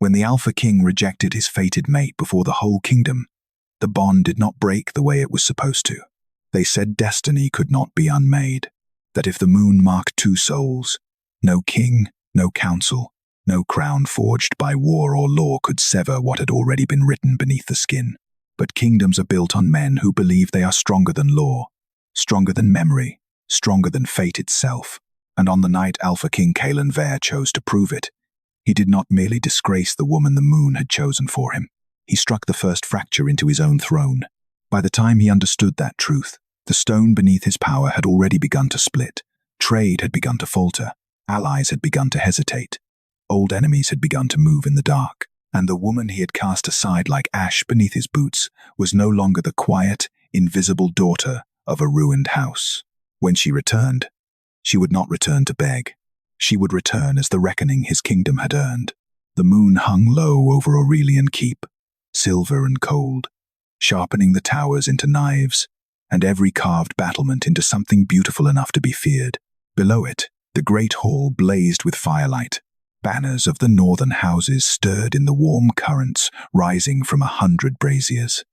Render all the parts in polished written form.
When the Alpha King rejected his fated mate before the whole kingdom, the bond did not break the way it was supposed to. They said destiny could not be unmade, that if the moon marked two souls, no king, no council, no crown forged by war or law could sever what had already been written beneath the skin. But kingdoms are built on men who believe they are stronger than law, stronger than memory, stronger than fate itself. And on the night Alpha King Kalin chose to prove it, he did not merely disgrace the woman the moon had chosen for him. He struck the first fracture into his own throne. By the time he understood that truth, the stone beneath his power had already begun to split. Trade had begun to falter. Allies had begun to hesitate. Old enemies had begun to move in the dark. And the woman he had cast aside like ash beneath his boots was no longer the quiet, invisible daughter of a ruined house. When she returned, she would not return to beg. She would return as the reckoning his kingdom had earned. The moon hung low over Aurelian Keep, silver and cold, sharpening the towers into knives, and every carved battlement into something beautiful enough to be feared. Below it, the great hall blazed with firelight. Banners of the northern houses stirred in the warm currents rising from 100 braziers.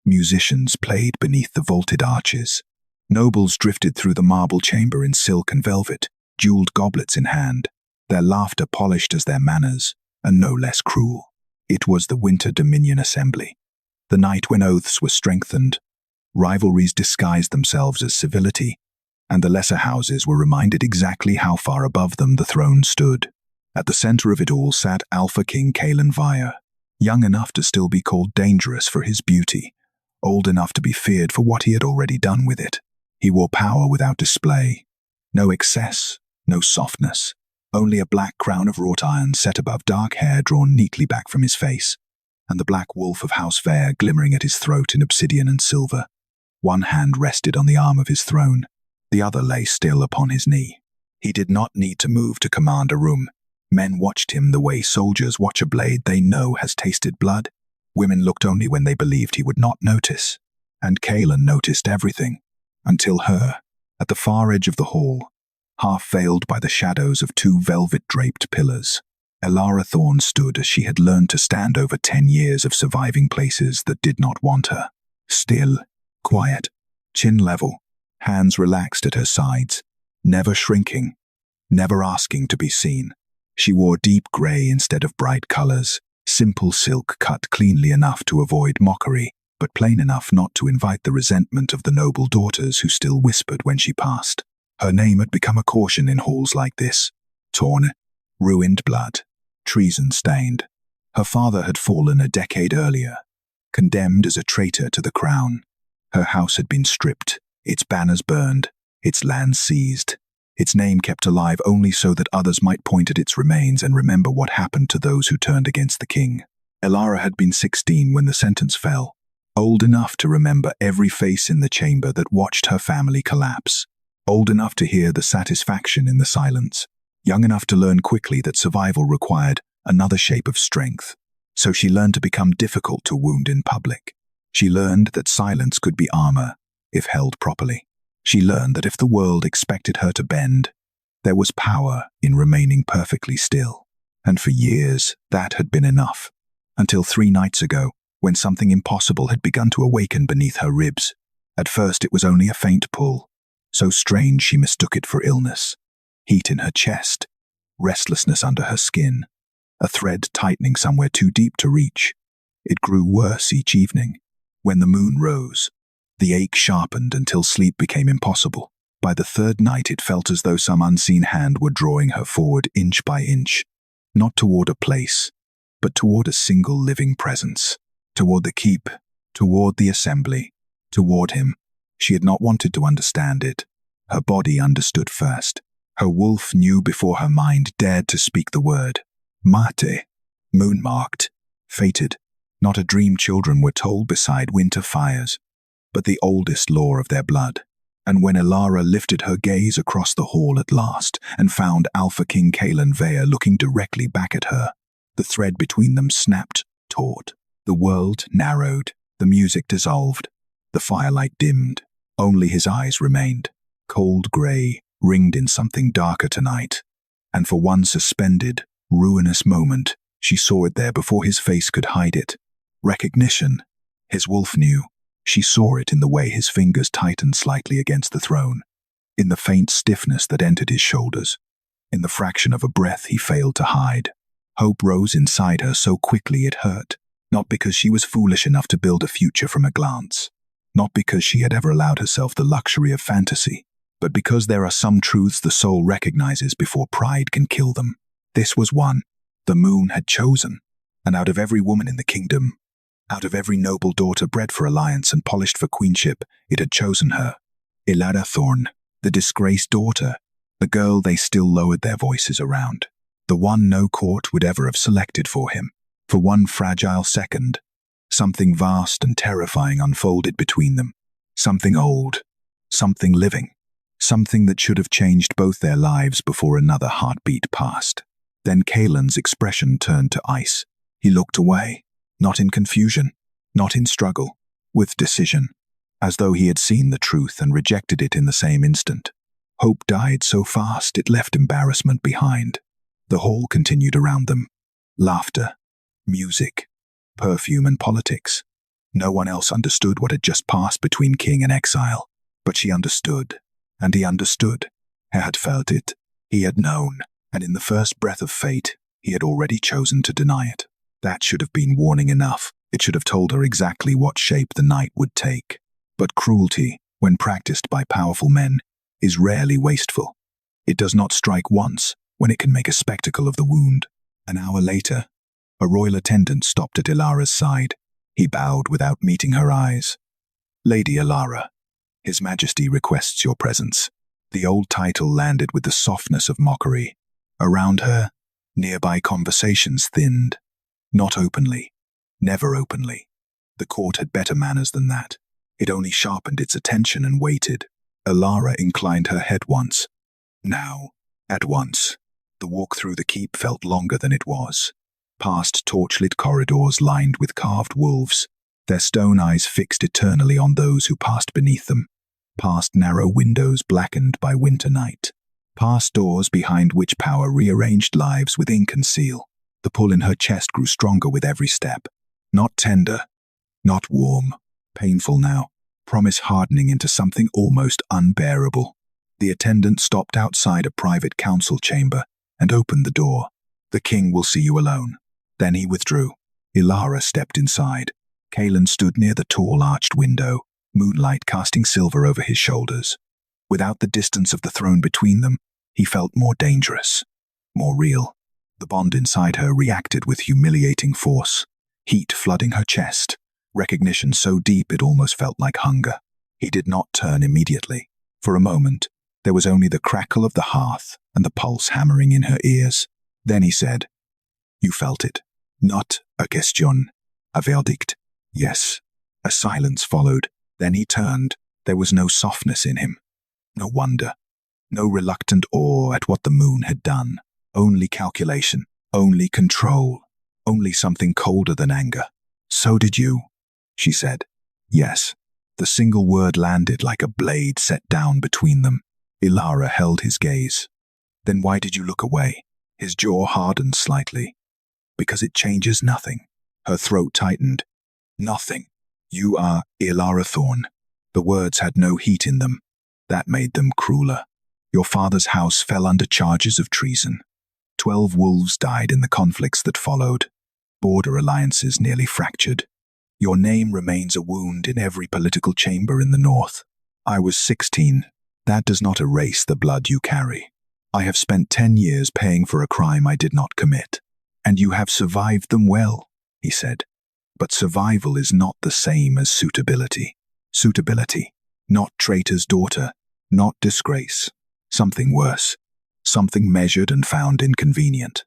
Musicians played beneath the vaulted arches. Nobles drifted through the marble chamber in silk and velvet, jeweled goblets in hand, their laughter polished as their manners, and no less cruel. It was the Winter Dominion Assembly, the night when oaths were strengthened, rivalries disguised themselves as civility, and the lesser houses were reminded exactly how far above them the throne stood. At the center of it all sat Alpha King Kalin, young enough to still be called dangerous for his beauty, old enough to be feared for what he had already done with it. He wore power without display, no excess, no softness, only a black crown of wrought iron set above dark hair drawn neatly back from his face, and the black wolf of House Vare glimmering at his throat in obsidian and silver. One hand rested on the arm of his throne, the other lay still upon his knee. He did not need to move to command a room. Men watched him the way soldiers watch a blade they know has tasted blood. Women looked only when they believed he would not notice. And Kalin noticed everything, until her, at the far edge of the hall, half veiled by the shadows of two velvet-draped pillars, Elara Thorne stood as she had learned to stand over 10 years of surviving places that did not want her. Still, quiet, chin level, hands relaxed at her sides, never shrinking, never asking to be seen. She wore deep grey instead of bright colors, simple silk cut cleanly enough to avoid mockery, but plain enough not to invite the resentment of the noble daughters who still whispered when she passed. Her name had become a caution in halls like this. Torn, ruined blood, treason-stained. Her father had fallen a decade earlier, condemned as a traitor to the crown. Her house had been stripped, its banners burned, its land seized, its name kept alive only so that others might point at its remains and remember what happened to those who turned against the king. Elara had been 16 when the sentence fell, old enough to remember every face in the chamber that watched her family collapse, old enough to hear the satisfaction in the silence, young enough to learn quickly that survival required another shape of strength. So she learned to become difficult to wound in public. She learned that silence could be armor, if held properly. She learned that if the world expected her to bend, there was power in remaining perfectly still. And for years, that had been enough. Until 3 nights ago, when something impossible had begun to awaken beneath her ribs. At first it was only a faint pull, so strange she mistook it for illness. Heat in her chest, restlessness under her skin, a thread tightening somewhere too deep to reach. It grew worse each evening. When the moon rose, the ache sharpened until sleep became impossible. By the 3rd night it felt as though some unseen hand were drawing her forward inch by inch, not toward a place, but toward a single living presence, toward the keep, toward the assembly, toward him. She had not wanted to understand it. Her body understood first. Her wolf knew before her mind dared to speak the word. Mate, moon-marked, fated. Not a dream children were told beside winter fires, but the oldest lore of their blood. And when Elara lifted her gaze across the hall at last and found Alpha King Kalin looking directly back at her, the thread between them snapped taut. The world narrowed, the music dissolved, the firelight dimmed. Only his eyes remained, cold grey, ringed in something darker tonight. And for one suspended, ruinous moment, She saw it there before his face could hide it. Recognition. His wolf knew. She saw it in the way his fingers tightened slightly against the throne, in the faint stiffness that entered his shoulders, in the fraction of a breath he failed to hide. Hope rose inside her so quickly it hurt, not because she was foolish enough to build a future from a glance, not because she had ever allowed herself the luxury of fantasy, but because there are some truths the soul recognizes before pride can kill them. This was one the moon had chosen, and out of every woman in the kingdom, out of every noble daughter bred for alliance and polished for queenship, it had chosen her. Elara Thorn, the disgraced daughter, the girl they still lowered their voices around, the one no court would ever have selected for him. For one fragile second, something vast and terrifying unfolded between them. Something old, something living, something that should have changed both their lives before another heartbeat passed. Then Kalin's expression turned to ice. He looked away, not in confusion, not in struggle, with decision, as though he had seen the truth and rejected it in the same instant. Hope died so fast it left embarrassment behind. The hall continued around them. Laughter, music, perfume and politics. No one else understood what had just passed between king and exile, but she understood, and he understood. He had felt it, he had known, and in the first breath of fate, he had already chosen to deny it. That should have been warning enough. It should have told her exactly what shape the night would take. But cruelty, when practiced by powerful men, is rarely wasteful. It does not strike once when it can make a spectacle of the wound. An hour later, a royal attendant stopped at Elara's side. He bowed without meeting her eyes. "Lady Elara, His Majesty requests your presence." The old title landed with the softness of mockery. Around her, nearby conversations thinned. Not openly. Never openly. The court had better manners than that. It only sharpened its attention and waited. Elara inclined her head once. Now, at once. The walk through the keep felt longer than it was. Past torchlit corridors lined with carved wolves, their stone eyes fixed eternally on those who passed beneath them. Past narrow windows blackened by winter night. Past doors behind which power rearranged lives with ink and seal. The pull in her chest grew stronger with every step. Not tender, not warm, painful now, promise hardening into something almost unbearable. The attendant stopped outside a private council chamber and opened the door. "The king will see you alone." Then he withdrew. Elara stepped inside. Kalin stood near the tall arched window, moonlight casting silver over his shoulders. Without the distance of the throne between them, he felt more dangerous, more real. The bond inside her reacted with humiliating force, heat flooding her chest, recognition so deep it almost felt like hunger. He did not turn immediately. For a moment, there was only the crackle of the hearth and the pulse hammering in her ears. Then he said, "You felt it. Not a question, a verdict." "Yes." A silence followed. Then he turned. There was no softness in him. No wonder. No reluctant awe at what the moon had done. Only calculation. Only control. Only something colder than anger. "So did you," she said. "Yes." The single word landed like a blade set down between them. Elara held his gaze. "Then why did you look away?" His jaw hardened slightly. "Because it changes nothing." Her throat tightened. "Nothing. You are Elara Thorn." The words had no heat in them. That made them crueler. "Your father's house fell under charges of treason. 12 wolves died in the conflicts that followed. Border alliances nearly fractured. Your name remains a wound in every political chamber in the north. I was 16. That does not erase the blood you carry. I have spent 10 years paying for a crime I did not commit. And you have survived them well," he said. "But survival is not the same as suitability. Suitability, not traitor's daughter, not disgrace. Something worse. Something measured and found inconvenient."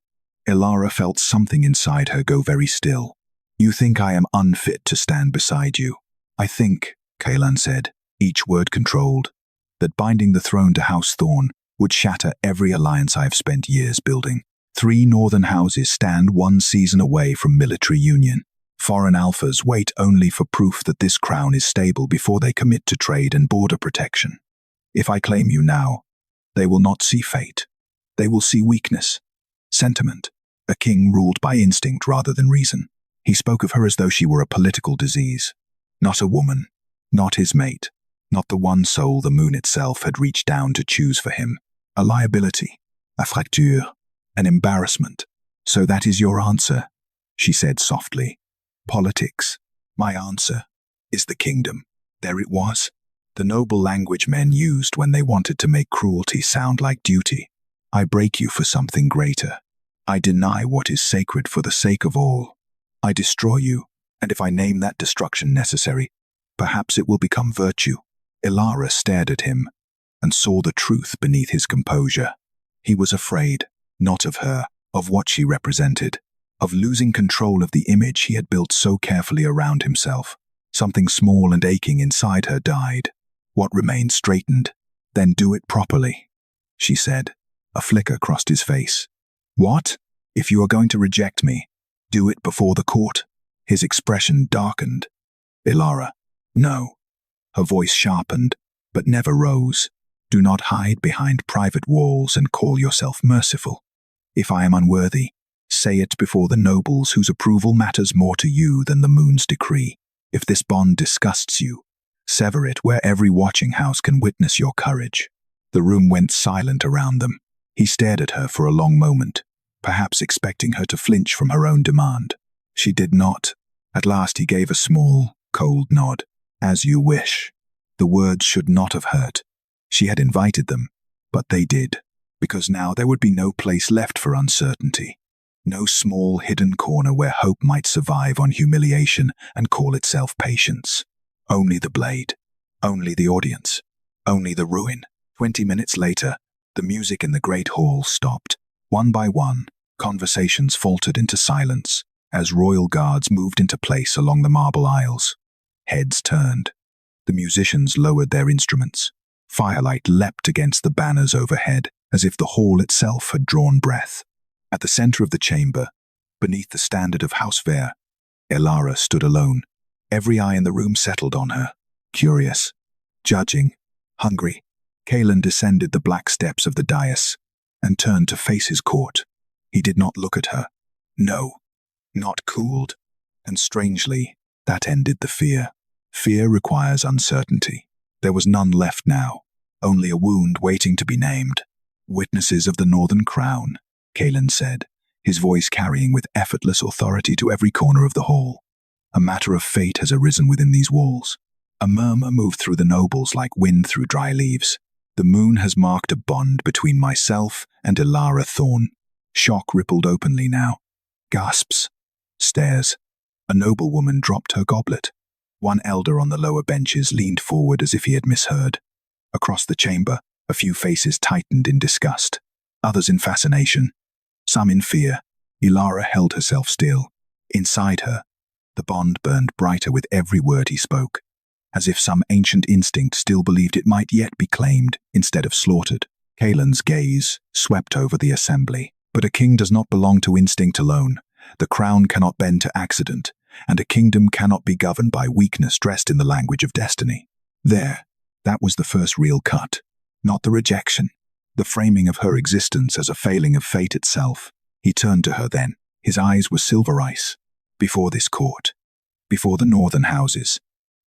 Elara felt something inside her go very still. "You think I am unfit to stand beside you." "I think," Kalin said, each word controlled, "that binding the throne to House Thorn would shatter every alliance I have spent years building. 3 northern houses stand 1 season away from military union. Foreign alphas wait only for proof that this crown is stable before they commit to trade and border protection. If I claim you now, they will not see fate. They will see weakness, sentiment, a king ruled by instinct rather than reason. He spoke of her as though she were a political disease, not a woman, not his mate, not the one soul the moon itself had reached down to choose for him. A liability, a fracture, an embarrassment. So that is your answer, she said softly. Politics. My answer is the kingdom. There it was. The noble language men used when they wanted to make cruelty sound like duty. I break you for something greater. I deny what is sacred for the sake of all. I destroy you, and if I name that destruction necessary, perhaps it will become virtue. Elara stared at him and saw the truth beneath his composure. He was afraid, not of her, of what she represented, of losing control of the image he had built so carefully around himself. Something small and aching inside her died. What remained straightened. Then do it properly, she said. A flicker crossed his face. What? If you are going to reject me, do it before the court. His expression darkened. Elara. No. Her voice sharpened, but never rose. Do not hide behind private walls and call yourself merciful. If I am unworthy, say it before the nobles whose approval matters more to you than the moon's decree. If this bond disgusts you, sever it where every watching house can witness your courage. The room went silent around them. He stared at her for a long moment, perhaps expecting her to flinch from her own demand. She did not. At last he gave a small, cold nod. As you wish. The words should not have hurt. She had invited them, but they did, because now there would be no place left for uncertainty. No small hidden corner where hope might survive on humiliation and call itself patience. Only the blade. Only the audience. Only the ruin. 20 minutes later, the music in the great hall stopped. One by one, conversations faltered into silence as royal guards moved into place along the marble aisles. Heads turned. The musicians lowered their instruments. Firelight leapt against the banners overhead as if the hall itself had drawn breath. At the center of the chamber, beneath the standard of Hauswehr, Elara stood alone. Every eye in the room settled on her, curious, judging, hungry. Kalin descended the black steps of the dais and turned to face his court. He did not look at her. No, not cooled. And strangely, that ended the fear. Fear requires uncertainty. There was none left now, only a wound waiting to be named. Witnesses of the Northern Crown, Kalin said, his voice carrying with effortless authority to every corner of the hall. A matter of fate has arisen within these walls. A murmur moved through the nobles like wind through dry leaves. The moon has marked a bond between myself and Elara Thorn. Shock rippled openly now. Gasps. Stares. A noblewoman dropped her goblet. One elder on the lower benches leaned forward as if he had misheard. Across the chamber, a few faces tightened in disgust, others in fascination, some in fear. Elara held herself still. Inside her, the bond burned brighter with every word he spoke, as if some ancient instinct still believed it might yet be claimed instead of slaughtered. Kalin's gaze swept over the assembly. But a king does not belong to instinct alone. The crown cannot bend to accident, and a kingdom cannot be governed by weakness dressed in the language of destiny. There, that was the first real cut, not the rejection, the framing of her existence as a failing of fate itself. He turned to her then. His eyes were silver ice. Before this court, before the northern houses,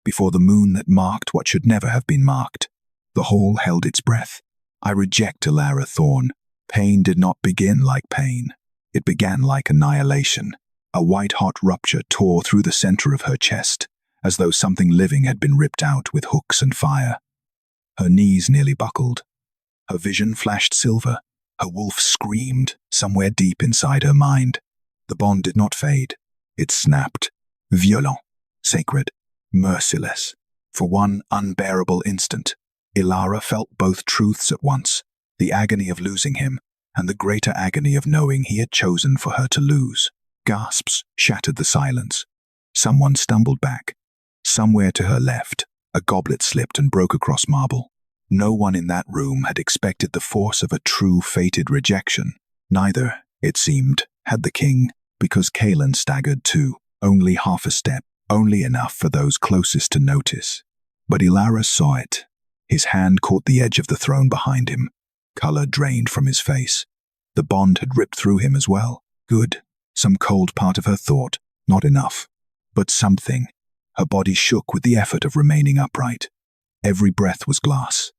before the moon that marked what should never have been marked, the hall held its breath. I reject Elara Thorn. Pain did not begin like pain. It began like annihilation. A white-hot rupture tore through the center of her chest, as though something living had been ripped out with hooks and fire. Her knees nearly buckled. Her vision flashed silver. Her wolf screamed, somewhere deep inside her mind. The bond did not fade. It snapped. Violent, sacred, merciless. For one unbearable instant, Elara felt both truths at once, the agony of losing him and the greater agony of knowing he had chosen for her to lose. Gasps shattered the silence. Someone stumbled back. Somewhere to her left, a goblet slipped and broke across marble. No one in that room had expected the force of a true fated rejection. Neither, it seemed, had the king, because Kalin staggered too, only half a step, only enough for those closest to notice. But Elara saw it. His hand caught the edge of the throne behind him. Color drained from his face. The bond had ripped through him as well. Good. Some cold part of her thought. Not enough. But something. Her body shook with the effort of remaining upright. Every breath was glass.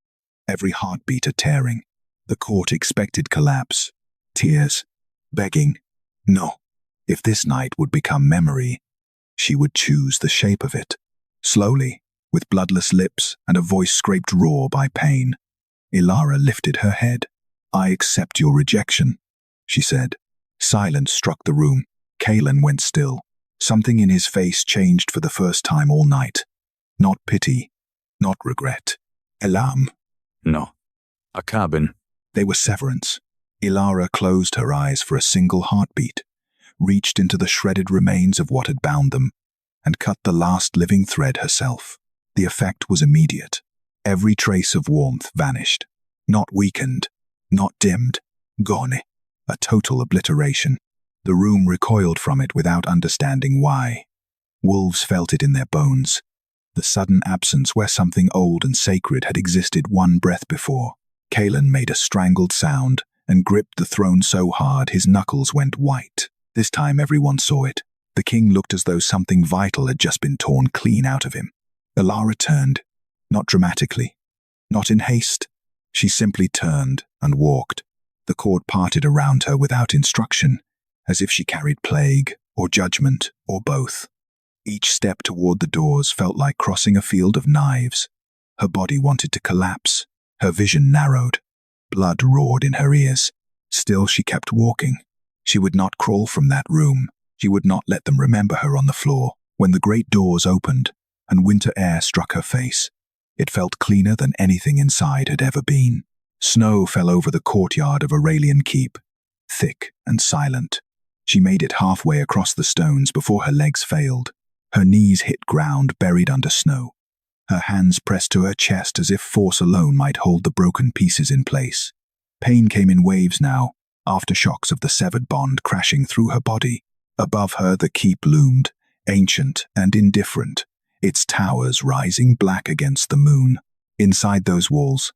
Every heartbeat a tearing. The court expected collapse. Tears. Begging. No. If this night would become memory, she would choose the shape of it. Slowly, with bloodless lips and a voice scraped raw by pain, Elara lifted her head. I accept your rejection, she said. Silence struck the room. Kalin went still. Something in his face changed for the first time all night. Not pity, not regret. Elam. No. A cabin. They were severance. Elara closed her eyes for a single heartbeat, reached into the shredded remains of what had bound them, and cut the last living thread herself. The effect was immediate. Every trace of warmth vanished. Not weakened, not dimmed, gone. A total obliteration. The room recoiled from it without understanding why. Wolves felt it in their bones. The sudden absence where something old and sacred had existed one breath before. Kalin made a strangled sound and gripped the throne so hard his knuckles went white. This time everyone saw it. The king looked as though something vital had just been torn clean out of him. Elara turned, not dramatically, not in haste. She simply turned and walked. The court parted around her without instruction, as if she carried plague or judgment or both. Each step toward the doors felt like crossing a field of knives. Her body wanted to collapse. Her vision narrowed. Blood roared in her ears. Still she kept walking. She would not crawl from that room. She would not let them remember her on the floor. When the great doors opened and winter air struck her face, it felt cleaner than anything inside had ever been. Snow fell over the courtyard of Aurelian Keep, thick and silent. She made it halfway across the stones before her legs failed. Her knees hit ground buried under snow. Her hands pressed to her chest as if force alone might hold the broken pieces in place. Pain came in waves now, aftershocks of the severed bond crashing through her body. Above her the keep loomed, ancient and indifferent, its towers rising black against the moon. Inside those walls,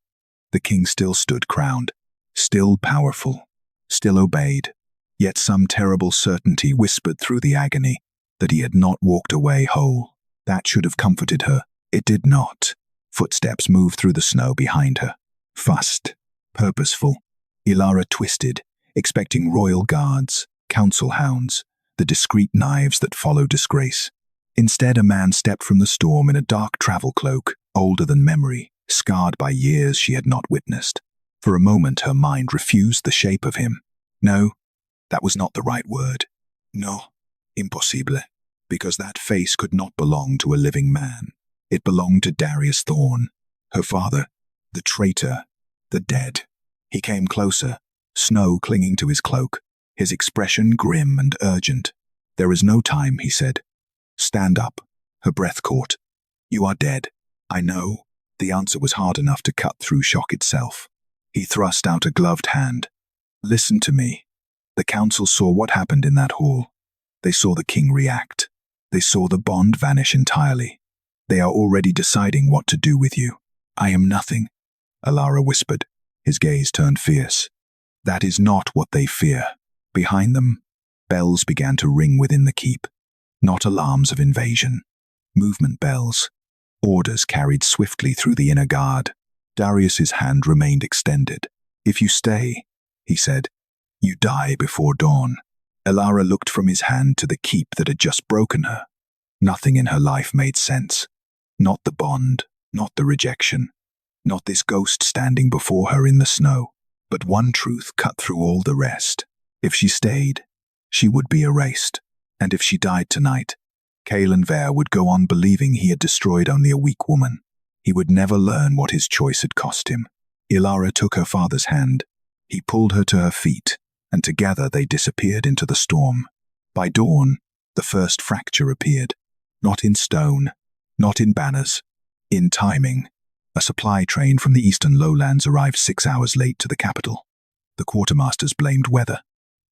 the king still stood crowned, still powerful, still obeyed, yet some terrible certainty whispered through the agony that he had not walked away whole. That should have comforted her. It did not. Footsteps moved through the snow behind her. Fussed, purposeful. Elara twisted, expecting royal guards, council hounds, the discreet knives that follow disgrace. Instead, a man stepped from the storm in a dark travel cloak, older than memory, scarred by years she had not witnessed. For a moment her mind refused the shape of him. No, that was not the right word. No, impossible, because that face could not belong to a living man. It belonged to Darius Thorn, her father, the traitor, the dead. He came closer, snow clinging to his cloak, his expression grim and urgent. There is no time, he said. Stand up. Her breath caught. You are dead. I know. The answer was hard enough to cut through shock itself. He thrust out a gloved hand. Listen to me. The council saw what happened in that hall. They saw the king react. They saw the bond vanish entirely. They are already deciding what to do with you. I am nothing, Elara whispered. His gaze turned fierce. That is not what they fear. Behind them, bells began to ring within the keep. Not alarms of invasion. Movement bells. Orders carried swiftly through the inner guard. Darius's hand remained extended. If you stay, he said, you die before dawn. Elara looked from his hand to the keep that had just broken her. Nothing in her life made sense. Not the bond, not the rejection, not this ghost standing before her in the snow. But one truth cut through all the rest. If she stayed, she would be erased. And if she died tonight, Kalin would go on believing he had destroyed only a weak woman. He would never learn what his choice had cost him. Elara took her father's hand. He pulled her to her feet, and together they disappeared into the storm. By dawn, the first fracture appeared. Not in stone, not in banners, in timing. A supply train from the eastern lowlands arrived 6 hours late to the capital. The quartermasters blamed weather.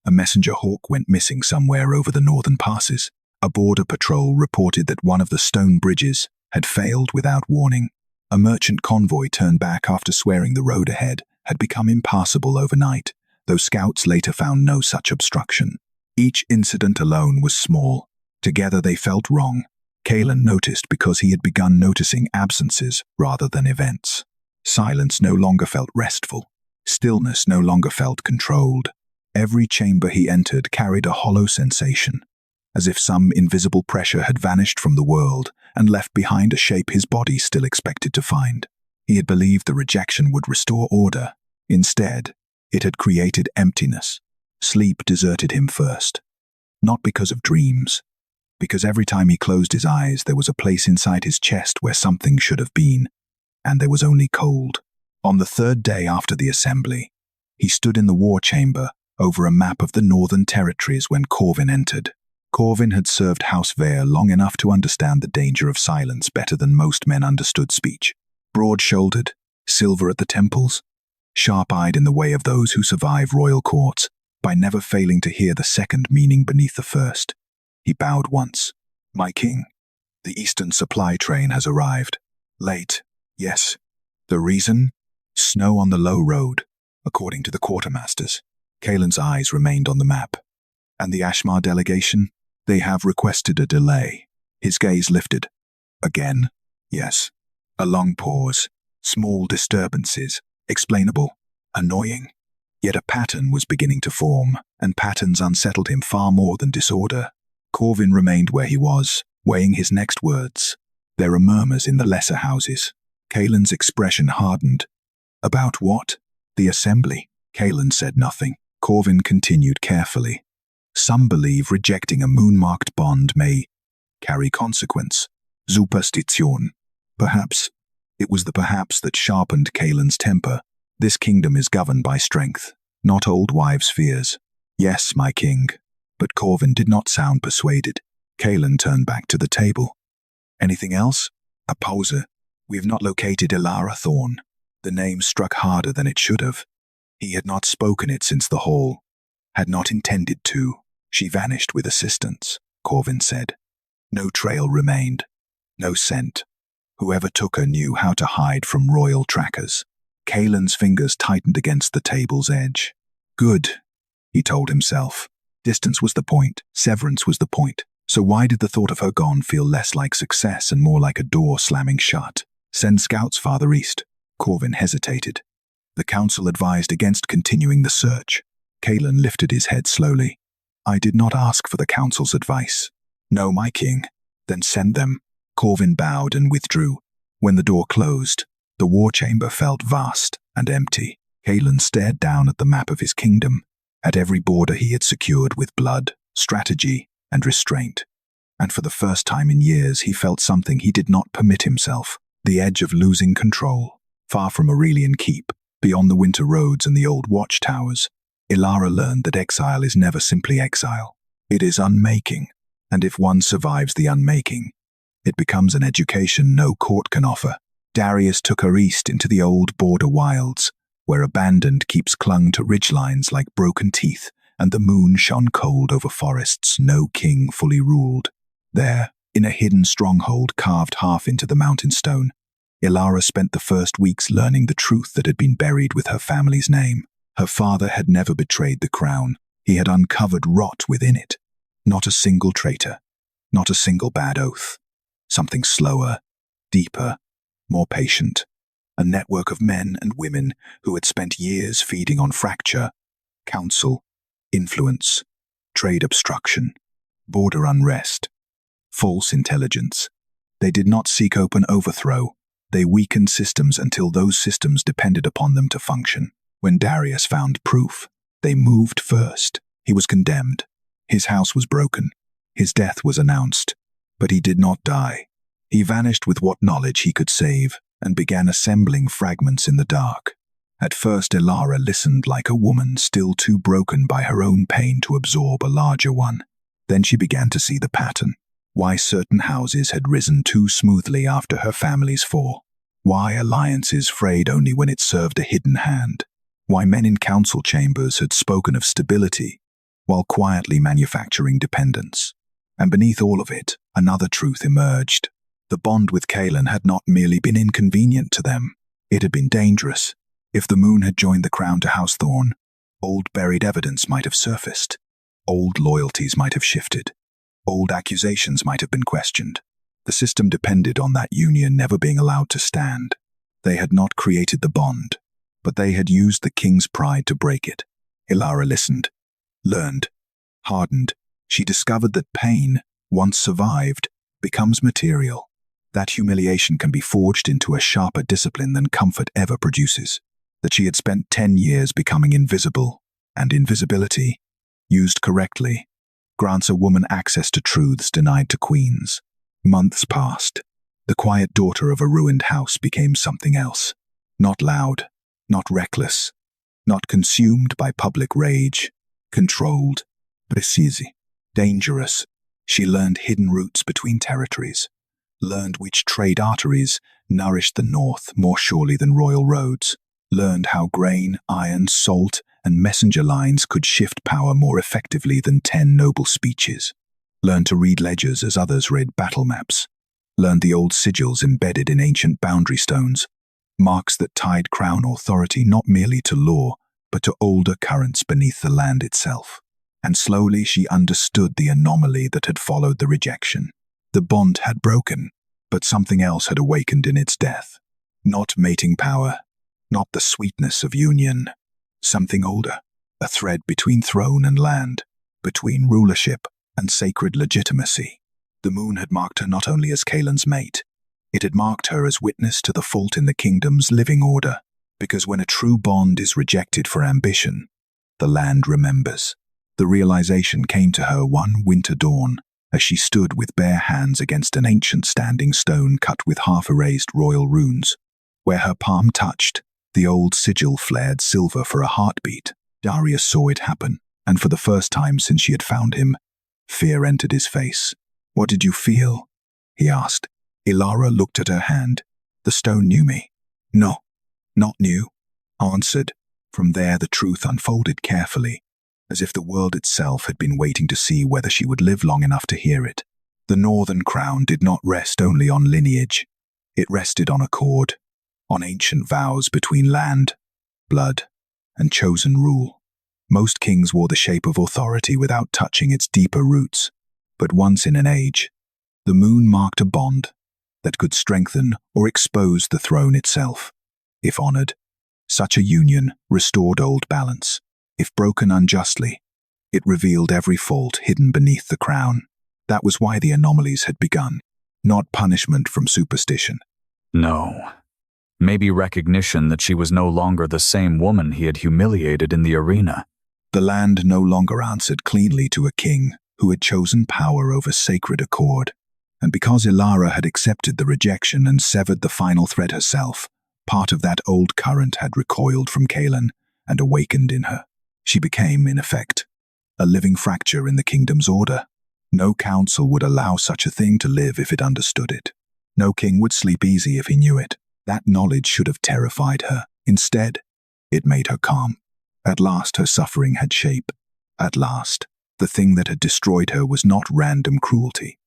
A messenger hawk went missing somewhere over the northern passes. A border patrol reported that one of the stone bridges had failed without warning. A merchant convoy turned back after swearing the road ahead had become impassable overnight, though scouts later found no such obstruction. Each incident alone was small. Together they felt wrong. Kalin noticed because he had begun noticing absences rather than events. Silence no longer felt restful. Stillness no longer felt controlled. Every chamber he entered carried a hollow sensation, as if some invisible pressure had vanished from the world and left behind a shape his body still expected to find. He had believed the rejection would restore order. Instead, it had created emptiness. Sleep deserted him first. Not because of dreams, because every time he closed his eyes there was a place inside his chest where something should have been, and there was only cold. On the third day after the assembly, he stood in the war chamber over a map of the northern territories when Corvin entered. Corvin had served House Vare long enough to understand the danger of silence better than most men understood speech. Broad-shouldered, silver at the temples, sharp-eyed in the way of those who survive royal courts, by never failing to hear the second meaning beneath the first. He bowed once. "My king, the eastern supply train has arrived. Late, yes. The reason? Snow on the low road, according to the quartermasters." Kalin's eyes remained on the map. "And the Ashmar delegation? They have requested a delay." His gaze lifted. "Again? Yes." A long pause. Small disturbances. Explainable. Annoying. Yet a pattern was beginning to form, and patterns unsettled him far more than disorder. Corvin remained where he was, weighing his next words. There are murmurs in the lesser houses. Kalin's expression hardened. "About what?" "The assembly." Kalin said nothing. Corvin continued carefully. "Some believe rejecting a moon-marked bond may carry consequence. Superstition." Perhaps. It was the perhaps that sharpened Kalin's temper. This kingdom is governed by strength, not old wives' fears. "Yes, my king." But Corvin did not sound persuaded. Kalin turned back to the table. "Anything else?" A pause. "We have not located Elara Thorn." The name struck harder than it should have. He had not spoken it since the hall. Had not intended to. "She vanished with assistance," Corvin said. No trail remained. No scent. Whoever took her knew how to hide from royal trackers. Kalin's fingers tightened against the table's edge. "Good," he told himself. Distance was the point. Severance was the point. So why did the thought of her gone feel less like success and more like a door slamming shut? "Send scouts farther east." Corvin hesitated. The council advised against continuing the search. Kalin lifted his head slowly. "I did not ask for the council's advice." "No, my king." "Then send them." Corvin bowed and withdrew. When the door closed, the war chamber felt vast and empty. Kalin stared down at the map of his kingdom, at every border he had secured with blood, strategy, and restraint. And for the first time in years he felt something he did not permit himself, the edge of losing control. Far from Aurelian Keep, beyond the winter roads and the old watchtowers, Elara learned that exile is never simply exile. It is unmaking, and if one survives the unmaking, it becomes an education no court can offer. Darius took her east into the old border wilds, where abandoned keeps clung to ridgelines like broken teeth, and the moon shone cold over forests no king fully ruled. There, in a hidden stronghold carved half into the mountain stone, Elara spent the first weeks learning the truth that had been buried with her family's name. Her father had never betrayed the crown. He had uncovered rot within it. Not a single traitor. Not a single bad oath. Something slower, deeper, more patient. A network of men and women who had spent years feeding on fracture, counsel, influence, trade obstruction, border unrest, false intelligence. They did not seek open overthrow. They weakened systems until those systems depended upon them to function. When Darius found proof, they moved first. He was condemned. His house was broken. His death was announced. But he did not die. He vanished with what knowledge he could save and began assembling fragments in the dark. At first Elara listened like a woman still too broken by her own pain to absorb a larger one. Then she began to see the pattern. Why certain houses had risen too smoothly after her family's fall. Why alliances frayed only when it served a hidden hand. Why men in council chambers had spoken of stability while quietly manufacturing dependence. And beneath all of it, another truth emerged. The bond with Kalin had not merely been inconvenient to them. It had been dangerous. If the moon had joined the crown to House Thorn, old buried evidence might have surfaced. Old loyalties might have shifted. Old accusations might have been questioned. The system depended on that union never being allowed to stand. They had not created the bond, but they had used the king's pride to break it. Elara listened, learned, hardened. She discovered that pain, once survived, becomes material. That humiliation can be forged into a sharper discipline than comfort ever produces. That she had spent 10 years becoming invisible, and invisibility, used correctly, grants a woman access to truths denied to queens. Months passed. The quiet daughter of a ruined house became something else. Not loud, not reckless, not consumed by public rage, controlled, precise, dangerous. She learned hidden routes between territories, learned which trade arteries nourished the north more surely than royal roads, learned how grain, iron, salt, and messenger lines could shift power more effectively than 10 noble speeches, learned to read ledgers as others read battle maps, learned the old sigils embedded in ancient boundary stones, marks that tied crown authority not merely to law, but to older currents beneath the land itself. And slowly she understood the anomaly that had followed the rejection. The bond had broken, but something else had awakened in its death. Not mating power, not the sweetness of union. Something older, a thread between throne and land, between rulership and sacred legitimacy. The moon had marked her not only as Kalin's mate, it had marked her as witness to the fault in the kingdom's living order, because when a true bond is rejected for ambition, the land remembers. The realization came to her one winter dawn, as she stood with bare hands against an ancient standing stone cut with half-erased royal runes. Where her palm touched, the old sigil flared silver for a heartbeat. Darius saw it happen, and for the first time since she had found him, fear entered his face. "What did you feel?" he asked. Elara looked at her hand. "The stone knew me." "No, not new," answered. From there the truth unfolded carefully, as if the world itself had been waiting to see whether she would live long enough to hear it. The northern crown did not rest only on lineage. It rested on accord, on ancient vows between land, blood, and chosen rule. Most kings wore the shape of authority without touching its deeper roots, but once in an age, the moon marked a bond that could strengthen or expose the throne itself. If honored, such a union restored old balance. If broken unjustly, it revealed every fault hidden beneath the crown. That was why the anomalies had begun, not punishment from superstition. No. Maybe recognition that she was no longer the same woman he had humiliated in the arena. The land no longer answered cleanly to a king who had chosen power over sacred accord. And because Elara had accepted the rejection and severed the final thread herself, part of that old current had recoiled from Kalin and awakened in her. She became, in effect, a living fracture in the kingdom's order. No council would allow such a thing to live if it understood it. No king would sleep easy if he knew it. That knowledge should have terrified her. Instead, it made her calm. At last her suffering had shape. At last, the thing that had destroyed her was not random cruelty,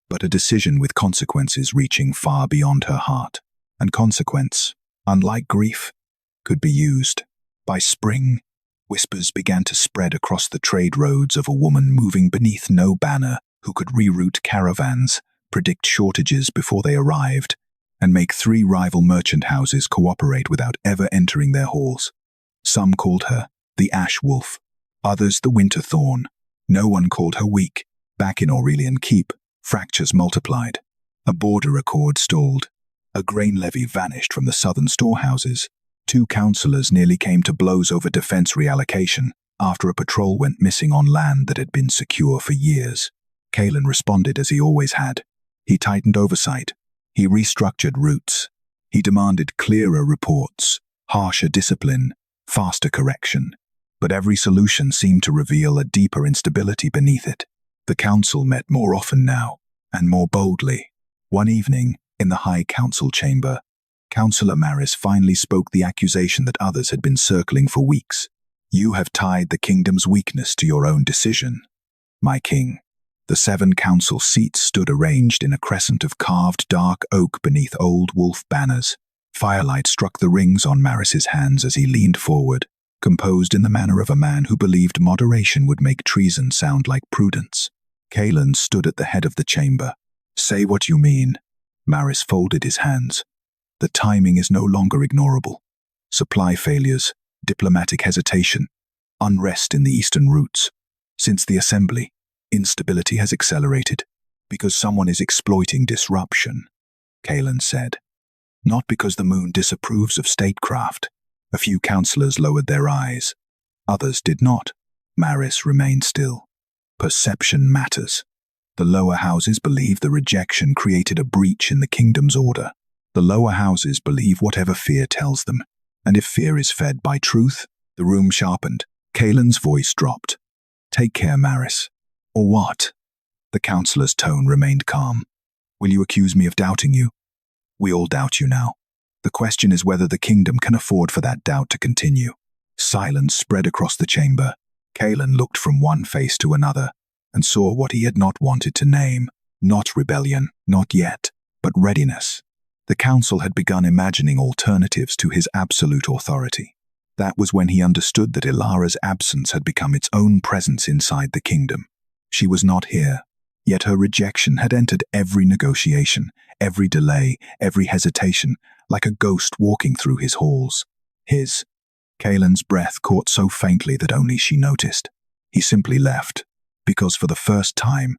but a decision with consequences reaching far beyond her heart. And consequence, unlike grief, could be used. By spring, whispers began to spread across the trade roads of a woman moving beneath no banner who could reroute caravans, predict shortages before they arrived, and make 3 rival merchant houses cooperate without ever entering their halls. Some called her the Ash Wolf, others the Winter Thorn. No one called her weak. Back in Aurelian Keep, fractures multiplied. A border accord stalled. A grain levy vanished from the southern storehouses. 2 councillors nearly came to blows over defense reallocation after a patrol went missing on land that had been secure for years. Kalin responded as he always had. He tightened oversight. He restructured routes. He demanded clearer reports, harsher discipline, faster correction. But every solution seemed to reveal a deeper instability beneath it. The council met more often now, and more boldly. One evening, in the High Council chamber, Councillor Maris finally spoke the accusation that others had been circling for weeks. "You have tied the kingdom's weakness to your own decision, my king." The 7 council seats stood arranged in a crescent of carved dark oak beneath old wolf banners. Firelight struck the rings on Maris's hands as he leaned forward. composed in the manner of a man who believed moderation would make treason sound like prudence. Kalin stood at the head of the chamber. "Say what you mean." Maris folded his hands. "The timing is no longer ignorable. Supply failures, diplomatic hesitation, unrest in the eastern routes. Since the assembly, instability has accelerated because someone is exploiting disruption," Kalin said. "Not because the moon disapproves of statecraft." A few councillors lowered their eyes. Others did not. Maris remained still. "Perception matters. The lower houses believe the rejection created a breach in the kingdom's order. The lower houses believe whatever fear tells them. And if fear is fed by truth," the room sharpened. Kalin's voice dropped. "Take care, Maris." "Or what?" The councillor's tone remained calm. "Will you accuse me of doubting you? We all doubt you now. The question is whether the kingdom can afford for that doubt to continue." Silence spread across the chamber. Kalin looked from one face to another and saw what he had not wanted to name. Not rebellion, not yet, but readiness. The council had begun imagining alternatives to his absolute authority. That was when he understood that Elara's absence had become its own presence inside the kingdom. She was not here, yet her rejection had entered every negotiation, every delay, every hesitation, like a ghost walking through his halls. Kalin's breath caught so faintly that only she noticed. He simply left, because for the first time,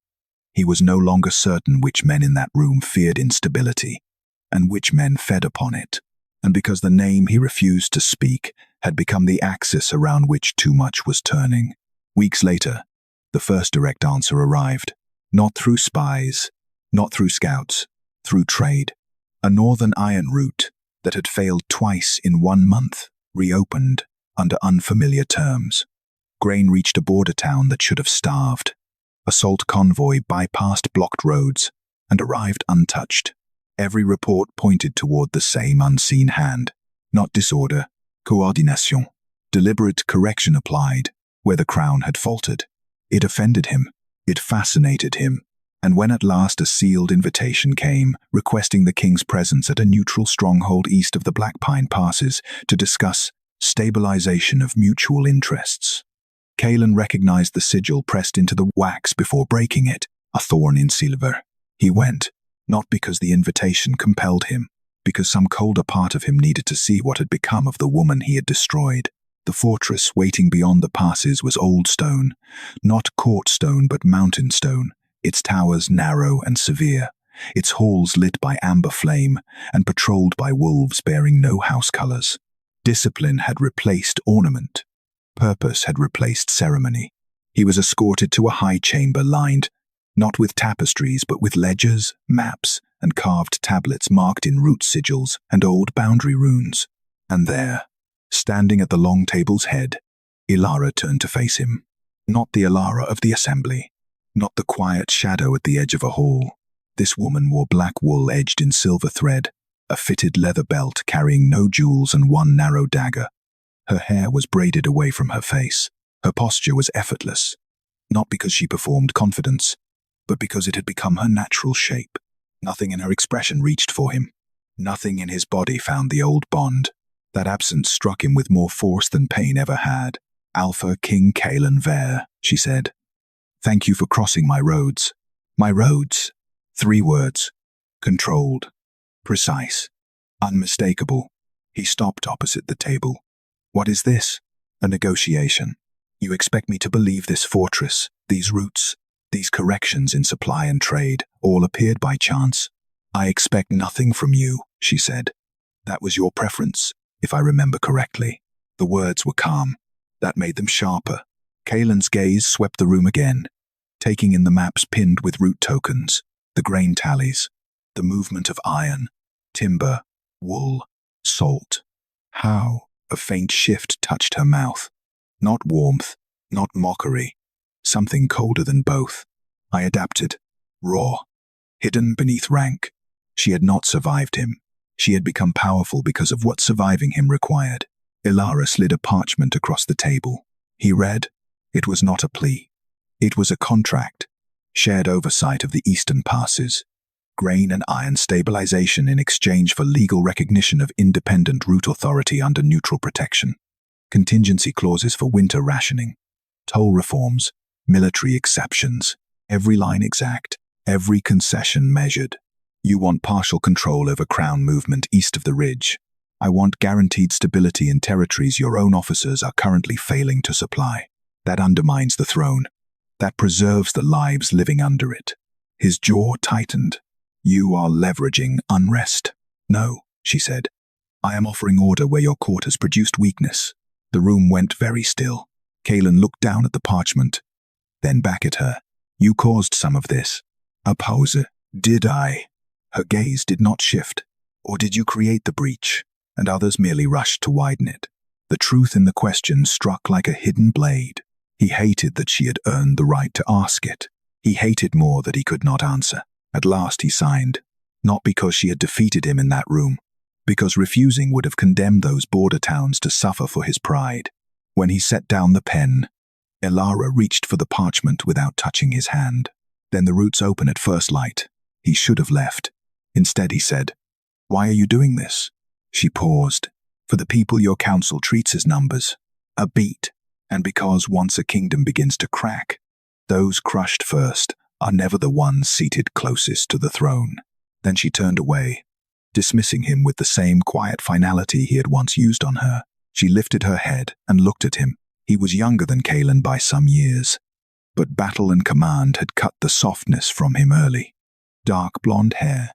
he was no longer certain which men in that room feared instability, and which men fed upon it, and because the name he refused to speak had become the axis around which too much was turning. Weeks later, the first direct answer arrived, not through spies, not through scouts, through trade. A northern iron route that had failed twice in 1 month reopened under unfamiliar terms. Grain reached a border town that should have starved. A salt convoy bypassed blocked roads and arrived untouched. Every report pointed toward the same unseen hand. Not disorder, coordination. Deliberate correction applied where the crown had faltered. It offended him. It fascinated him. And when at last a sealed invitation came, requesting the king's presence at a neutral stronghold east of the Black Pine Passes to discuss stabilization of mutual interests, Kalin recognized the sigil pressed into the wax before breaking it, a thorn in silver. He went, not because the invitation compelled him, because some colder part of him needed to see what had become of the woman he had destroyed. The fortress waiting beyond the passes was old stone, not court stone but mountain stone, its towers narrow and severe, its halls lit by amber flame and patrolled by wolves bearing no house colors. Discipline had replaced ornament. Purpose had replaced ceremony. He was escorted to a high chamber lined, not with tapestries but with ledgers, maps, and carved tablets marked in root sigils and old boundary runes. And there, standing at the long table's head, Elara turned to face him. Not the Elara of the assembly, not the quiet shadow at the edge of a hall. This woman wore black wool edged in silver thread, a fitted leather belt carrying no jewels and one narrow dagger. Her hair was braided away from her face. Her posture was effortless, not because she performed confidence, but because it had become her natural shape. Nothing in her expression reached for him. Nothing in his body found the old bond. That absence struck him with more force than pain ever had. "Alpha King Kalin Ver," she said. "Thank you for crossing my roads." My roads. 3 words. Controlled. Precise. Unmistakable. He stopped opposite the table. "What is this?" "A negotiation. You expect me to believe this fortress, these routes, these corrections in supply and trade, all appeared by chance?" "I expect nothing from you," she said. "That was your preference, if I remember correctly." The words were calm. That made them sharper. Kalin's gaze swept the room again, taking in the maps pinned with route tokens, the grain tallies, the movement of iron, timber, wool, salt. How? A faint shift touched her mouth. Not warmth, not mockery. Something colder than both. I adapted. Raw. Hidden beneath rank. She had not survived him. She had become powerful because of what surviving him required. Elara slid a parchment across the table. He read. It was not a plea. It was a contract. Shared oversight of the eastern passes. Grain and iron stabilization in exchange for legal recognition of independent route authority under neutral protection. contingency clauses for winter rationing, toll reforms, military exceptions, every line exact, every concession measured. You want partial control over crown movement east of the ridge. I want guaranteed stability in territories your own officers are currently failing to supply. That undermines the throne. That preserves the lives living under it. His jaw tightened. You are leveraging unrest. No, she said. I am offering order where your court has produced weakness. The room went very still. Kalin looked down at the parchment, then back at her. You caused some of this. A pause. Did I? Her gaze did not shift. Or did you create the breach, and others merely rushed to widen it? The truth in the question struck like a hidden blade. He hated that she had earned the right to ask it. He hated more that he could not answer. At last he signed, not because she had defeated him in that room, because refusing would have condemned those border towns to suffer for his pride. When he set down the pen, Elara reached for the parchment without touching his hand. Then the roots open at first light. He should have left. Instead he said, "Why are you doing this?" She paused. "For the people your council treats as numbers. A beat. And because once a kingdom begins to crack, those crushed first are never the ones seated closest to the throne." Then she turned away, dismissing him with the same quiet finality he had once used on her. She lifted her head and looked at him. He was younger than Kalin by some years, but battle and command had cut the softness from him early. Dark blonde hair,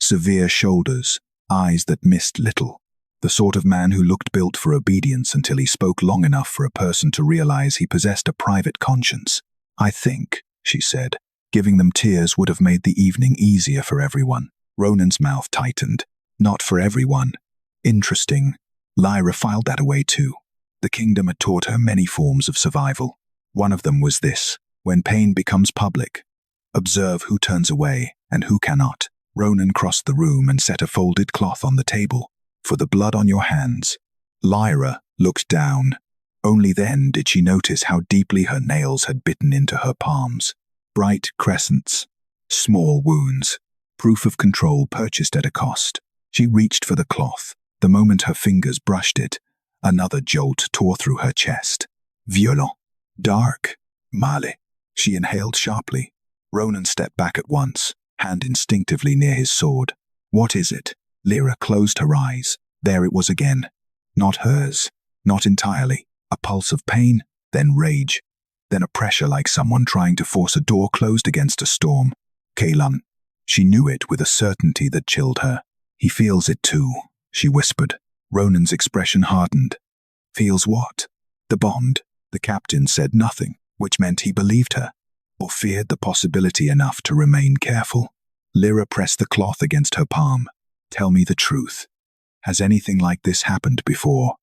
severe shoulders, eyes that missed little. The sort of man who looked built for obedience until he spoke long enough for a person to realize he possessed a private conscience. "I think," she said. Giving them tears would have made the evening easier for everyone. Ronan's mouth tightened. Not for everyone. Interesting. Lyra filed that away too. The kingdom had taught her many forms of survival. One of them was this: when pain becomes public, observe who turns away and who cannot. Ronan crossed the room and set a folded cloth on the table. "For the blood on your hands." Lyra looked down. Only then did she notice how deeply her nails had bitten into her palms. Bright crescents, small wounds, proof of control purchased at a cost. She reached for the cloth. The moment her fingers brushed it, another jolt tore through her chest. Violent. Dark. Male. She inhaled sharply. Ronan stepped back at once, hand instinctively near his sword. "What is it?" Lyra closed her eyes. There it was again. Not hers. Not entirely. A pulse of pain, then rage, then a pressure like someone trying to force a door closed against a storm. Kalin. She knew it with a certainty that chilled her. "He feels it too," she whispered. Ronan's expression hardened. "Feels what?" "The bond." The captain said nothing, which meant he believed her, or feared the possibility enough to remain careful. Lyra pressed the cloth against her palm. "Tell me the truth. Has anything like this happened before?"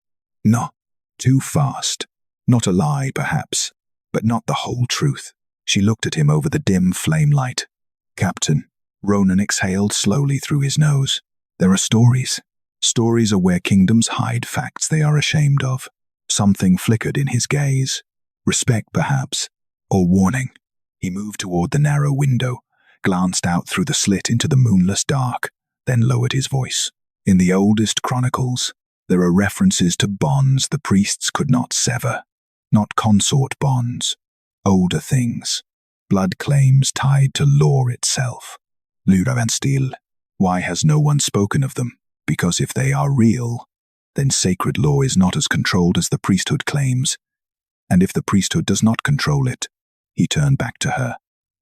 "No." Too fast. Not a lie, perhaps, but not the whole truth. She looked at him over the dim flame light. "Captain." Ronan exhaled slowly through his nose. "There are stories. Stories are where kingdoms hide facts they are ashamed of." Something flickered in his gaze. Respect, perhaps, or warning. He moved toward the narrow window, glanced out through the slit into the moonless dark, then lowered his voice. "In the oldest chronicles, there are references to bonds the priests could not sever. Not consort bonds. Older things. Blood claims tied to law itself. Lura and Steel. Why has no one spoken of them? Because if they are real, then sacred law is not as controlled as the priesthood claims. And if the priesthood does not control it," he turned back to her,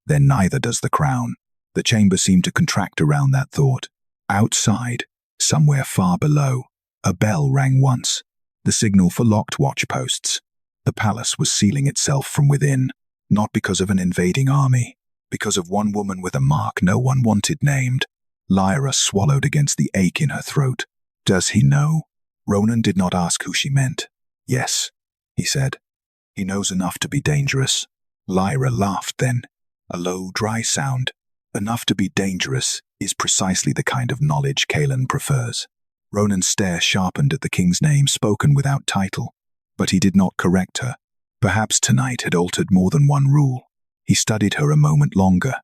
"then neither does the crown." The chamber seemed to contract around that thought. Outside, somewhere far below, a bell rang once, the signal for locked watch posts. The palace was sealing itself from within, not because of an invading army, because of one woman with a mark no one wanted named. Lyra swallowed against the ache in her throat. "Does he know?" Ronan did not ask who she meant. "Yes," he said. "He knows enough to be dangerous." Lyra laughed then, a low, dry sound. Enough to be dangerous is precisely the kind of knowledge Kalin prefers. Ronan's stare sharpened at the king's name spoken without title, but he did not correct her. Perhaps tonight had altered more than one rule. He studied her a moment longer.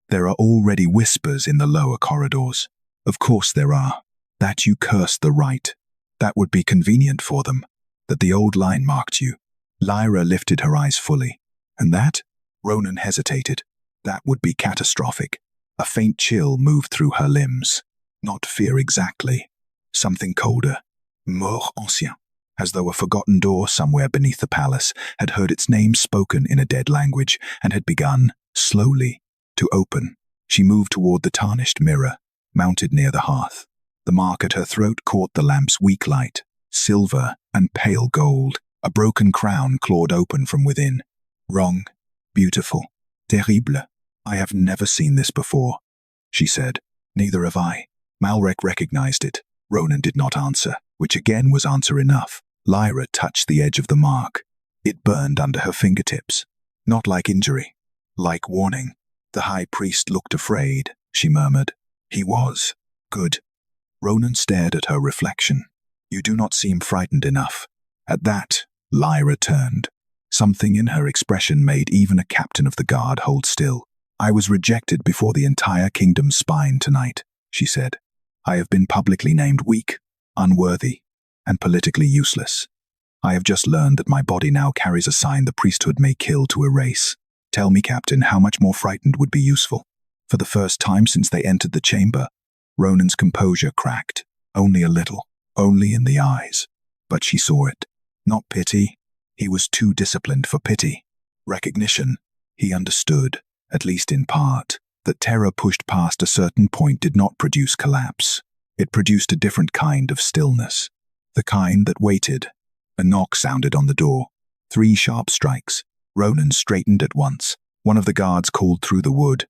"There are already whispers in the lower corridors." "Of course there are. That you curse the right. That would be convenient for them. That the old line marked you. Lyra lifted her eyes fully. And that? Ronan hesitated. That would be catastrophic. A faint chill moved through her limbs. Not fear exactly. Something colder. Mort ancien. As though a forgotten door somewhere beneath the palace had heard its name spoken in a dead language and had begun, slowly, to open. She moved toward the tarnished mirror, mounted near the hearth. The mark at her throat caught the lamp's weak light, silver and pale gold. A broken crown clawed open from within. Wrong. Beautiful. Terrible. I have never seen this before, she said. Neither have I. Malrek recognized it. Ronan did not answer, which again was answer enough. Lyra touched the edge of the mark. It burned under her fingertips. Not like injury. Like warning. The high priest looked afraid, she murmured. He was. Good. Ronan stared at her reflection. You do not seem frightened enough. At that, Lyra turned. Something in her expression made even a captain of the guard hold still. I was rejected before the entire kingdom's spine tonight, she said. I have been publicly named weak, unworthy, and politically useless. I have just learned that my body now carries a sign the priesthood may kill to erase. Tell me, Captain, how much more frightened would be useful? For the first time since they entered the chamber, Ronan's composure cracked, only a little, only in the eyes. But she saw it. Not pity. He was too disciplined for pity. Recognition. He understood, at least in part, that terror pushed past a certain point did not produce collapse. It produced a different kind of stillness. The kind that waited. A knock sounded on the door. 3 sharp strikes. Ronan straightened at once. One of the guards called through the wood.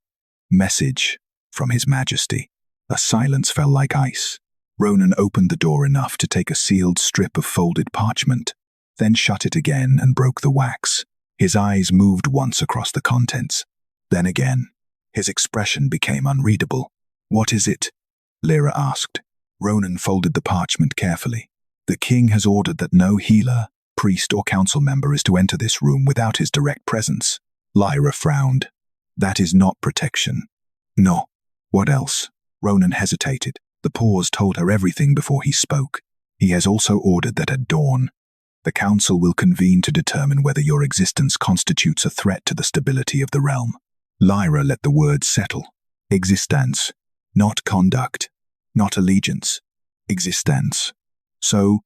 Message from His Majesty. A silence fell like ice. Ronan opened the door enough to take a sealed strip of folded parchment, then shut it again and broke the wax. His eyes moved once across the contents. Then again. His expression became unreadable. What is it? Lyra asked. Ronan folded the parchment carefully. The king has ordered that no healer, priest or council member is to enter this room without his direct presence. Lyra frowned. That is not protection. No. What else? Ronan hesitated. The pause told her everything before he spoke. He has also ordered that at dawn, the council will convene to determine whether your existence constitutes a threat to the stability of the realm. Lyra let the words settle. Existence. Not conduct. Not allegiance. Existence. So,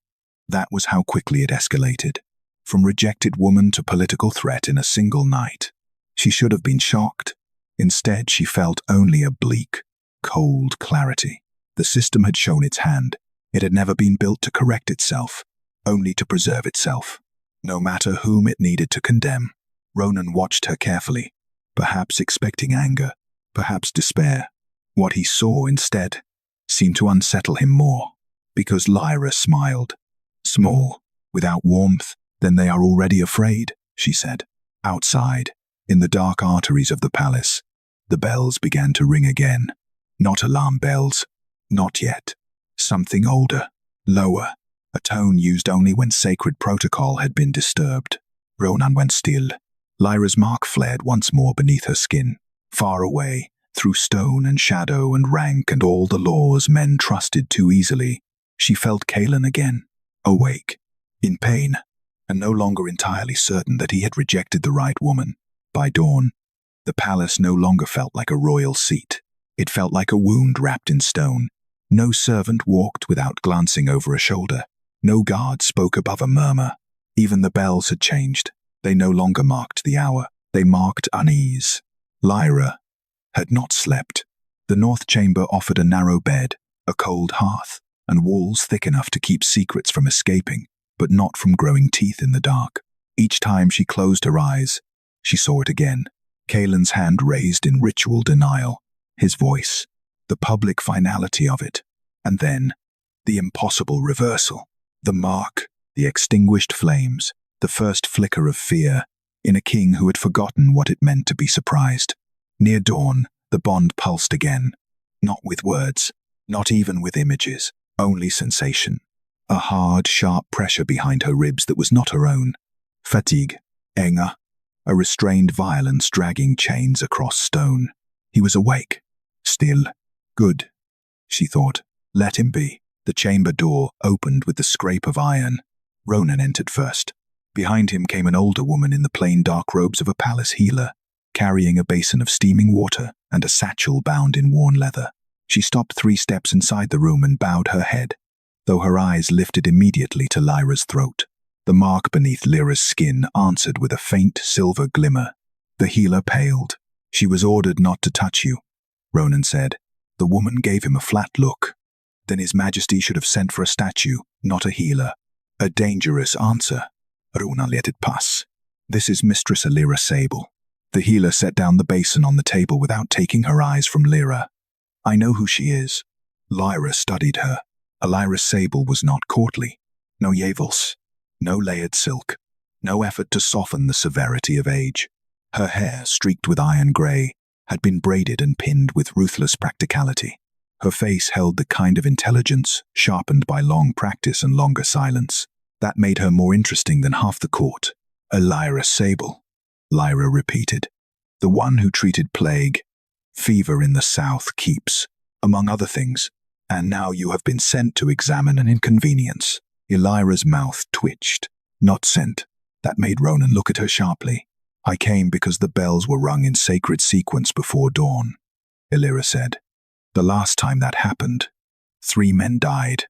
that was how quickly it escalated. From rejected woman to political threat in a single night. She should have been shocked. Instead, she felt only a bleak, cold clarity. The system had shown its hand. It had never been built to correct itself, only to preserve itself. No matter whom it needed to condemn. Ronan watched her carefully, perhaps expecting anger, perhaps despair. What he saw instead seemed to unsettle him more, because Lyra smiled. Small, without warmth. Then they are already afraid, she said. Outside, in the dark arteries of the palace, the bells began to ring again. Not alarm bells. Not yet. Something older, lower, a tone used only when sacred protocol had been disturbed. Ronan went still. Lyra's mark flared once more beneath her skin, far away, through stone and shadow and rank and all the laws men trusted too easily. She felt Kalin again, awake, in pain, and no longer entirely certain that he had rejected the right woman. By dawn, the palace no longer felt like a royal seat. It felt like a wound wrapped in stone. No servant walked without glancing over a shoulder. No guard spoke above a murmur. Even the bells had changed. They no longer marked the hour. They marked unease. Lyra had not slept. The north chamber offered a narrow bed, a cold hearth, and walls thick enough to keep secrets from escaping, but not from growing teeth in the dark. Each time she closed her eyes, she saw it again. Kalin's hand raised in ritual denial. His voice, the public finality of it, and then the impossible reversal. The mark, the extinguished flames, the first flicker of fear in a king who had forgotten what it meant to be surprised. Near dawn, the bond pulsed again, not with words, not even with images, only sensation. A hard, sharp pressure behind her ribs that was not her own. Fatigue, anger, a restrained violence dragging chains across stone. He was awake. Still. Good, she thought. Let him be. The chamber door opened with the scrape of iron. Ronan entered first. Behind him came an older woman in the plain dark robes of a palace healer, carrying a basin of steaming water and a satchel bound in worn leather. She stopped 3 steps inside the room and bowed her head, though her eyes lifted immediately to Lyra's throat. The mark beneath Lyra's skin answered with a faint silver glimmer. The healer paled. "She was ordered not to touch you," Ronan said. The woman gave him a flat look. "Then His Majesty should have sent for a statue, not a healer." "A dangerous answer." Ronan let it pass. "This is Mistress Elara Sable." The healer set down the basin on the table without taking her eyes from Lyra. "I know who she is." Lyra studied her. Elara Sable was not courtly. No yavels. No layered silk. No effort to soften the severity of age. Her hair, streaked with iron grey, had been braided and pinned with ruthless practicality. Her face held the kind of intelligence sharpened by long practice and longer silence that made her more interesting than half the court. "Elara Sable," Lyra repeated. "The one who treated plague, fever in the south keeps, among other things, and now you have been sent to examine an inconvenience." Elira's mouth twitched. "Not sent." That made Ronan look at her sharply. "I came because the bells were rung in sacred sequence before dawn," Elara said. "The last time that happened, 3 men died,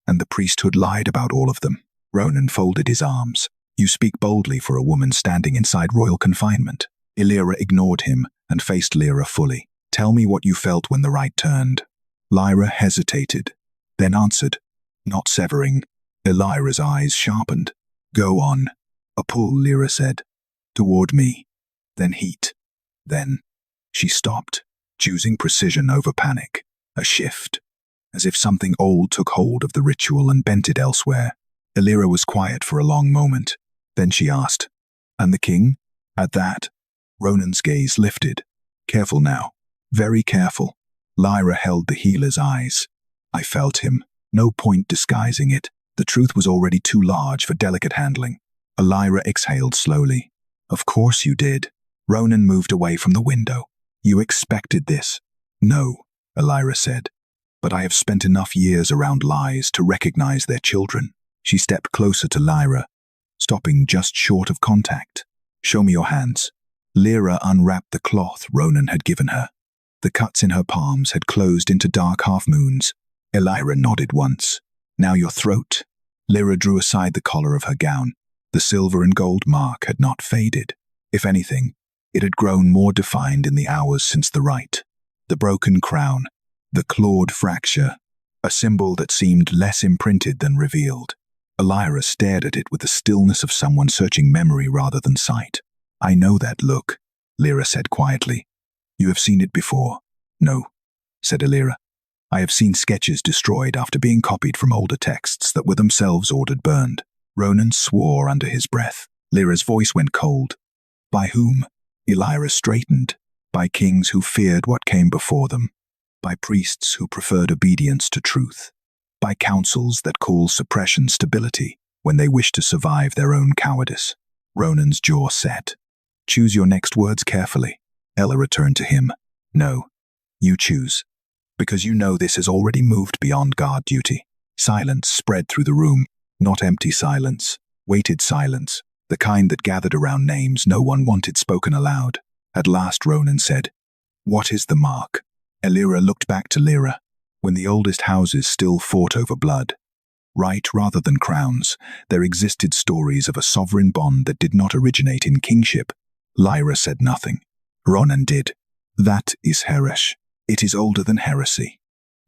and the priesthood lied about all of them." Ronan folded his arms. "You speak boldly for a woman standing inside royal confinement." Elara ignored him and faced Lyra fully. "Tell me what you felt when the right turned." Lyra hesitated, then answered, "Not severing." Elira's eyes sharpened. "Go on." "A pull," Lyra said. "Toward me. Then heat. Then—" She stopped, choosing precision over panic. A shift, as if something old took hold of the ritual and bent it elsewhere. Elara was quiet for a long moment. Then she asked, "And the king?" At that, Ronan's gaze lifted. "Careful now. Very careful." Lyra held the healer's eyes. "I felt him. No point disguising it. The truth was already too large for delicate handling." Elara exhaled slowly. "Of course you did." Ronan moved away from the window. "You expected this." "No," Elara said. "But I have spent enough years around lies to recognize their children." She stepped closer to Lyra, stopping just short of contact. "Show me your hands." Lyra unwrapped the cloth Ronan had given her. The cuts in her palms had closed into dark half-moons. Elara nodded once. "Now your throat." Lyra drew aside the collar of her gown. The silver and gold mark had not faded. If anything, it had grown more defined in the hours since the rite. The broken crown, the clawed fracture, a symbol that seemed less imprinted than revealed. Elara stared at it with the stillness of someone searching memory rather than sight. "I know that look," Lyra said quietly. "You have seen it before." "No," said Elara. "I have seen sketches destroyed after being copied from older texts that were themselves ordered burned." Ronan swore under his breath. Lyra's voice went cold. "By whom?" Elara straightened. "By kings who feared what came before them. By priests who preferred obedience to truth. By councils that call suppression stability when they wish to survive their own cowardice." Ronan's jaw set. "Choose your next words carefully." Elara turned to him. "No, you choose. Because you know this has already moved beyond guard duty." Silence spread through the room. Not empty silence, weighted silence, the kind that gathered around names no one wanted spoken aloud. At last Ronan said, "What is the mark?" Elara looked back to Lyra. When the oldest houses still fought over blood, right rather than crowns, there existed stories of a sovereign bond that did not originate in kingship. Lyra said nothing. Ronan did. "That is heresh. It is older than heresy,"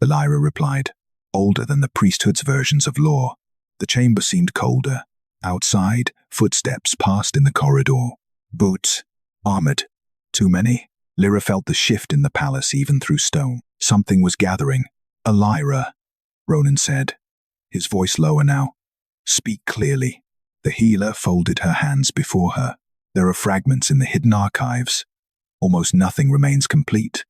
Elara replied. "Older than the priesthood's versions of law." The chamber seemed colder. Outside, footsteps passed in the corridor. Boots. Armored. Too many. Lyra felt the shift in the palace even through stone. Something was gathering. "Elara," Ronan said, his voice lower now. "Speak clearly." The healer folded her hands before her. "There are fragments in the hidden archives. Almost nothing remains complete.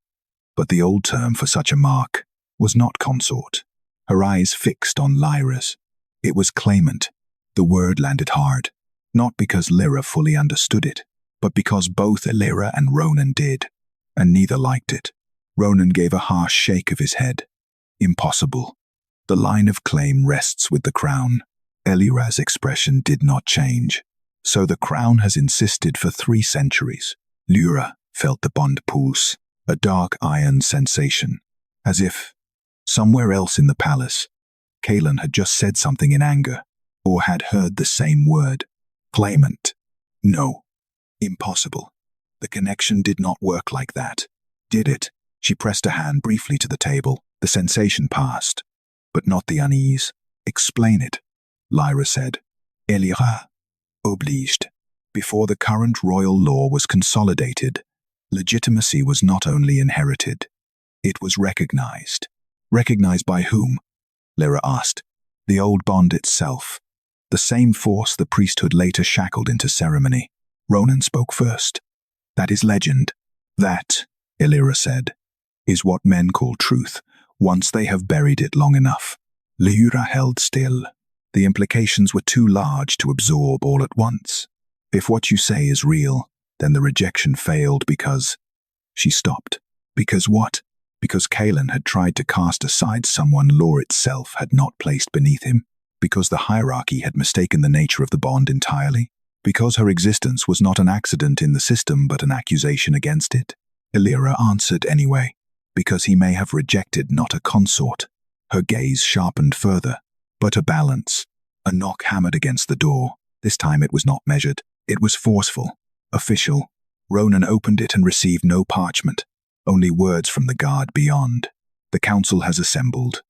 But the old term for such a mark was not consort." Her eyes fixed on Lyra's. It was claimant. The word landed hard, not because Lyra fully understood it, but because both Elara and Ronan did, and neither liked it. Ronan gave a harsh shake of his head. "Impossible. The line of claim rests with the crown." Elira's expression did not change. So the crown has insisted for 3 centuries. Elara felt the bond pulse, a dark iron sensation, as if, somewhere else in the palace, Kalin had just said something in anger, or had heard the same word. Claimant. No. Impossible. The connection did not work like that. Did it? She pressed a hand briefly to the table. The sensation passed, but not the unease. Explain it, Elara said. Elara. Obliged. Before the current royal law was consolidated, legitimacy was not only inherited, it was recognized. Recognized by whom? Elara asked. The old bond itself. The same force the priesthood later shackled into ceremony. Ronan spoke first. That is legend. That, Elara said, is what men call truth, once they have buried it long enough. Elara held still. The implications were too large to absorb all at once. If what you say is real, then the rejection failed because... She stopped. Because what? Because Kalin had tried to cast aside someone law itself had not placed beneath him. Because the hierarchy had mistaken the nature of the bond entirely. Because her existence was not an accident in the system but an accusation against it. Elara answered anyway. Because he may have rejected not a consort. Her gaze sharpened further. But a balance. A knock hammered against the door. This time it was not measured. It was forceful. Official. Ronan opened it and received no parchment. Only words from the guard beyond. The council has assembled.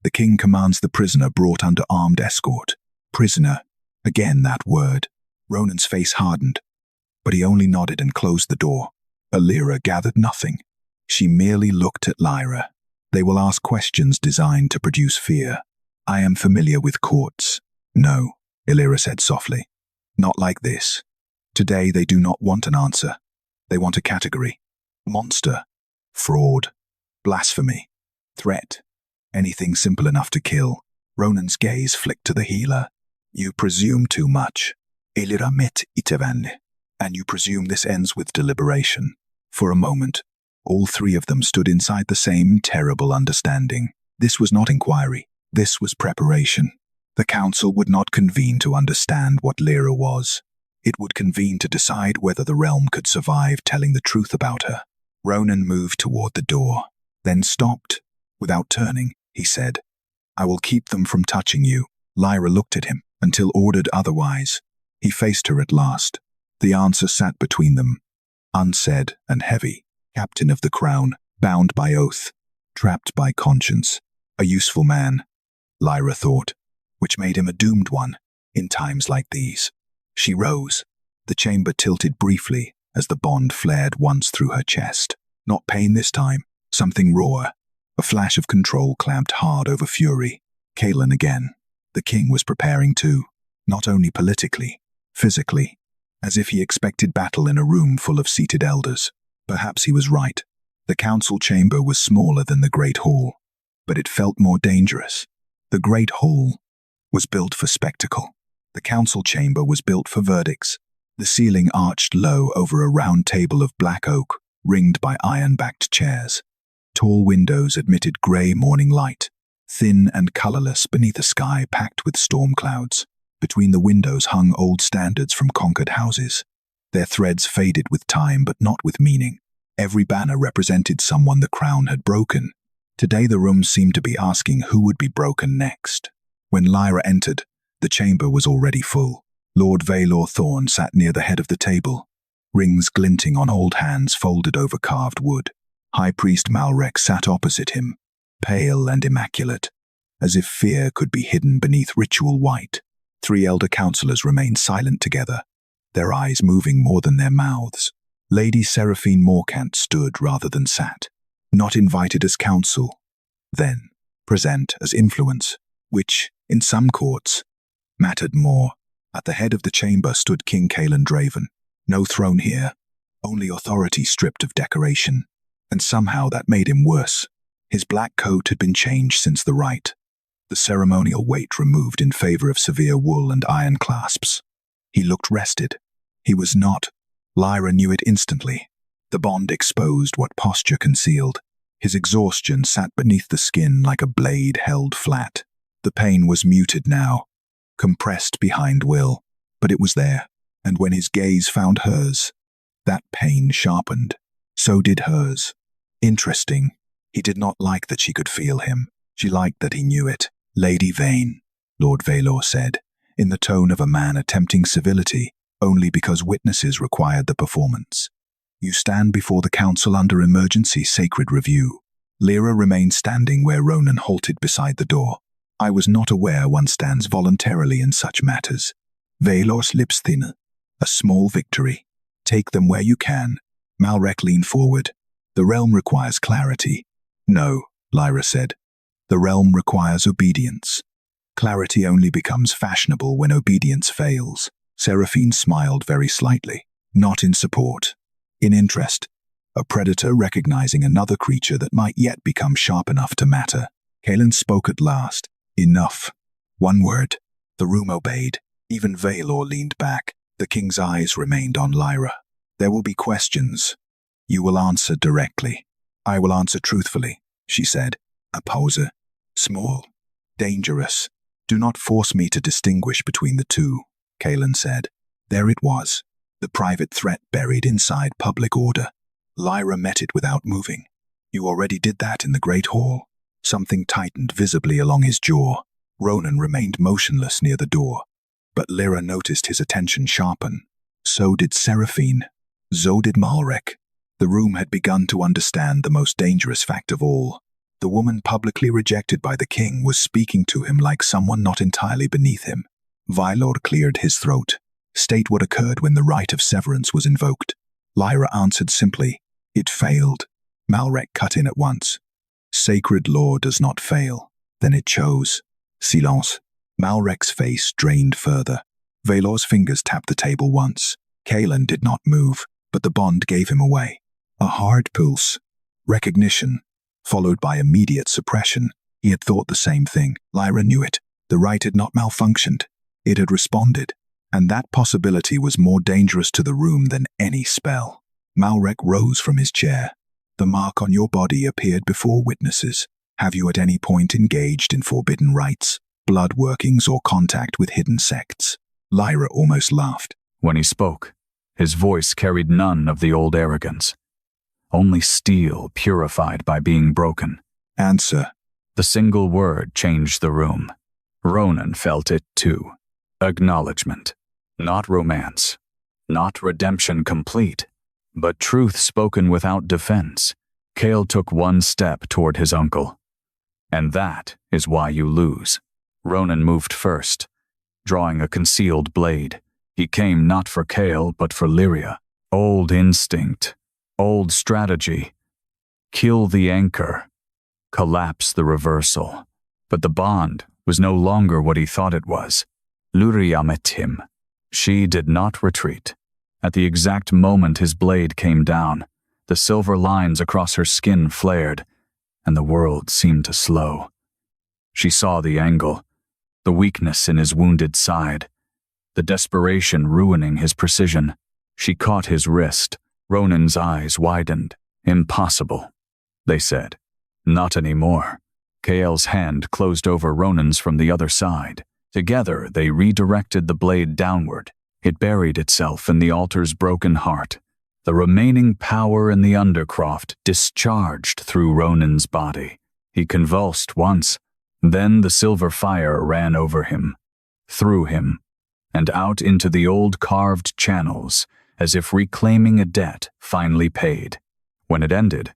The king commands the prisoner brought under armed escort. Prisoner. Again that word. Ronan's face hardened. But he only nodded and closed the door. Elara gathered nothing. She merely looked at Elara. They will ask questions designed to produce fear. I am familiar with courts. No, Elara said softly. Not like this. Today they do not want an answer. They want a category. Monster. Fraud. Blasphemy. Threat. Anything simple enough to kill. Ronan's gaze flicked to the healer. You presume too much. Elara met itevan. And you presume this ends with deliberation. For a moment, all 3 of them stood inside the same terrible understanding. This was not inquiry. This was preparation. The council would not convene to understand what Elara was. It would convene to decide whether the realm could survive telling the truth about her. Ronan moved toward the door, then stopped. Without turning, he said, I will keep them from touching you. Elara looked at him, until ordered otherwise. He faced her at last. The answer sat between them, unsaid and heavy. Captain of the crown, bound by oath, trapped by conscience. A useful man, Elara thought, which made him a doomed one in times like these. She rose. The chamber tilted briefly as the bond flared once through her chest. Not pain this time, something raw. A flash of control clamped hard over fury. Kalin again. The king was preparing too, not only politically, physically, as if he expected battle in a room full of seated elders. Perhaps he was right. The council chamber was smaller than the Great Hall, but it felt more dangerous. The Great Hall was built for spectacle. The council chamber was built for verdicts. The ceiling arched low over a round table of black oak, ringed by iron-backed chairs. Tall windows admitted grey morning light, thin and colourless beneath a sky packed with storm clouds. Between the windows hung old standards from conquered houses. Their threads faded with time but not with meaning. Every banner represented someone the crown had broken. Today the room seemed to be asking who would be broken next. When Elara entered, the chamber was already full. Lord Valor Thorn sat near the head of the table, rings glinting on old hands folded over carved wood. High Priest Malrek sat opposite him, pale and immaculate, as if fear could be hidden beneath ritual white. 3 elder councillors remained silent together, their eyes moving more than their mouths. Lady Seraphine Morcant stood rather than sat, not invited as counsel, then present as influence, which, in some courts, mattered more. At the head of the chamber stood King Kalin Draven. No throne here, only authority stripped of decoration. And somehow that made him worse. His black coat had been changed since the rite, the ceremonial weight removed in favor of severe wool and iron clasps. He looked rested. He was not. Elara knew it instantly. The bond exposed what posture concealed. His exhaustion sat beneath the skin like a blade held flat. The pain was muted now, compressed behind will, but it was there, and when his gaze found hers, that pain sharpened. So did hers. Interesting. He did not like that she could feel him. She liked that he knew it. Lady Vane, Lord Valor said, in the tone of a man attempting civility only because witnesses required the performance. You stand before the council under emergency sacred review. Lyra remained standing where Ronan halted beside the door. I was not aware one stands voluntarily in such matters. Valor's lips thin. A small victory. Take them where you can. Malrek leaned forward. The realm requires clarity. No, Lyra said. The realm requires obedience. Clarity only becomes fashionable when obedience fails. Seraphine smiled very slightly, not in support. In interest. A predator recognizing another creature that might yet become sharp enough to matter. Kalin spoke at last. Enough. One word. The room obeyed. Even Valor leaned back. The king's eyes remained on Lyra. There will be questions. You will answer directly. I will answer truthfully, she said. A pauser. Small. Dangerous. Do not force me to distinguish between the two, Kalin said. There it was. The private threat buried inside public order. Lyra met it without moving. You already did that in the Great Hall. Something tightened visibly along his jaw. Ronan remained motionless near the door. But Lyra noticed his attention sharpen. So did Seraphine. So did Malrek. The room had begun to understand the most dangerous fact of all. The woman publicly rejected by the king was speaking to him like someone not entirely beneath him. Valor cleared his throat. State what occurred when the right of severance was invoked. Lyra answered simply, it failed. Malrek cut in at once. Sacred law does not fail. Then it chose. Silence. Malrek's face drained further. Valor's fingers tapped the table once. Kalin did not move, but the bond gave him away. A hard pulse. Recognition. Followed by immediate suppression. He had thought the same thing. Lyra knew it. The right had not malfunctioned. It had responded. And that possibility was more dangerous to the room than any spell. Malrek rose from his chair. The mark on your body appeared before witnesses. Have you at any point engaged in forbidden rites, blood workings, or contact with hidden sects? Lyra almost laughed. When he spoke, his voice carried none of the old arrogance. Only steel purified by being broken. Answer. The single word changed the room. Ronan felt it too. Acknowledgement. Not romance. Not redemption complete. But truth spoken without defense. Kale took one step toward his uncle. And that is why you lose. Ronan moved first, drawing a concealed blade. He came not for Kale, but for Lyria. Old instinct. Old strategy. Kill the anchor. Collapse the reversal. But the bond was no longer what he thought it was. Lyria met him. She did not retreat. At the exact moment his blade came down, the silver lines across her skin flared, and the world seemed to slow. She saw the angle, the weakness in his wounded side, the desperation ruining his precision. She caught his wrist. Ronan's eyes widened. Impossible, they said. Not anymore. Kael's hand closed over Ronan's from the other side. Together they redirected the blade downward. It buried itself in the altar's broken heart. The remaining power in the undercroft discharged through Ronan's body. He convulsed once. Then the silver fire ran over him, through him, and out into the old carved channels, as if reclaiming a debt finally paid. When it ended,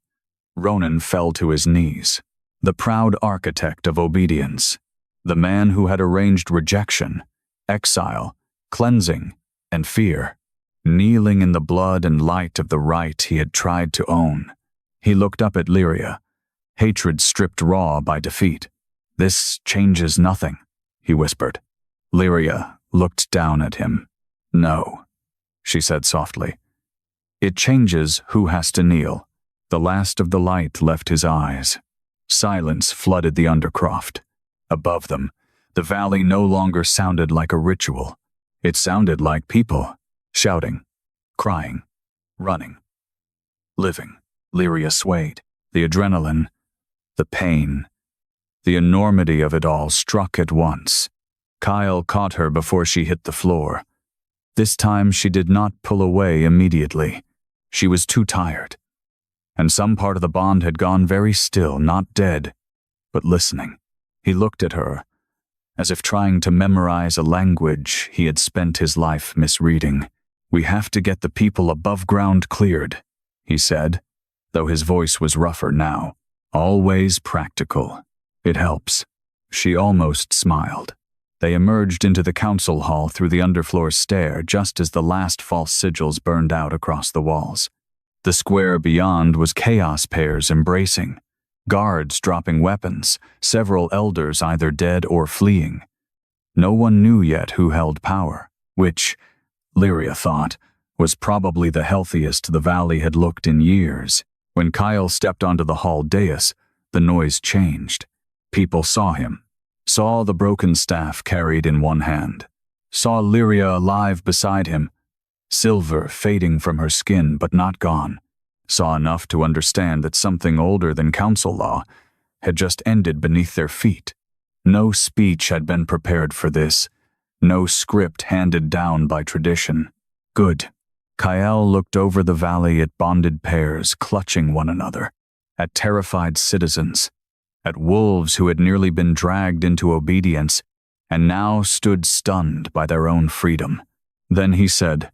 Ronan fell to his knees. The proud architect of obedience, the man who had arranged rejection, exile, cleansing, and fear, kneeling in the blood and light of the right he had tried to own. He looked up at Lyria, hatred stripped raw by defeat. This changes nothing, he whispered. Lyria looked down at him. No, she said softly. It changes who has to kneel. The last of the light left his eyes. Silence flooded the undercroft. Above them, the valley no longer sounded like a ritual. It sounded like people, shouting, crying, running, living. Lyria swayed. The adrenaline, the pain, the enormity of it all struck at once. Kyle caught her before she hit the floor. This time she did not pull away immediately. She was too tired. And some part of the bond had gone very still, not dead, but listening. He looked at her, as if trying to memorize a language he had spent his life misreading. "We have to get the people above ground cleared," he said, though his voice was rougher now. "Always practical. It helps." She almost smiled. They emerged into the council hall through the underfloor stair just as the last false sigils burned out across the walls. The square beyond was chaos pairs embracing, guards dropping weapons, several elders either dead or fleeing. No one knew yet who held power, which, Lyria thought, was probably the healthiest the valley had looked in years. When Kyle stepped onto the hall dais, the noise changed. People saw him, saw the broken staff carried in one hand, saw Lyria alive beside him, silver fading from her skin but not gone, saw enough to understand that something older than council law had just ended beneath their feet. No speech had been prepared for this, no script handed down by tradition. Good. Kyle looked over the valley at bonded pairs clutching one another, at terrified citizens, at wolves who had nearly been dragged into obedience and now stood stunned by their own freedom. Then he said,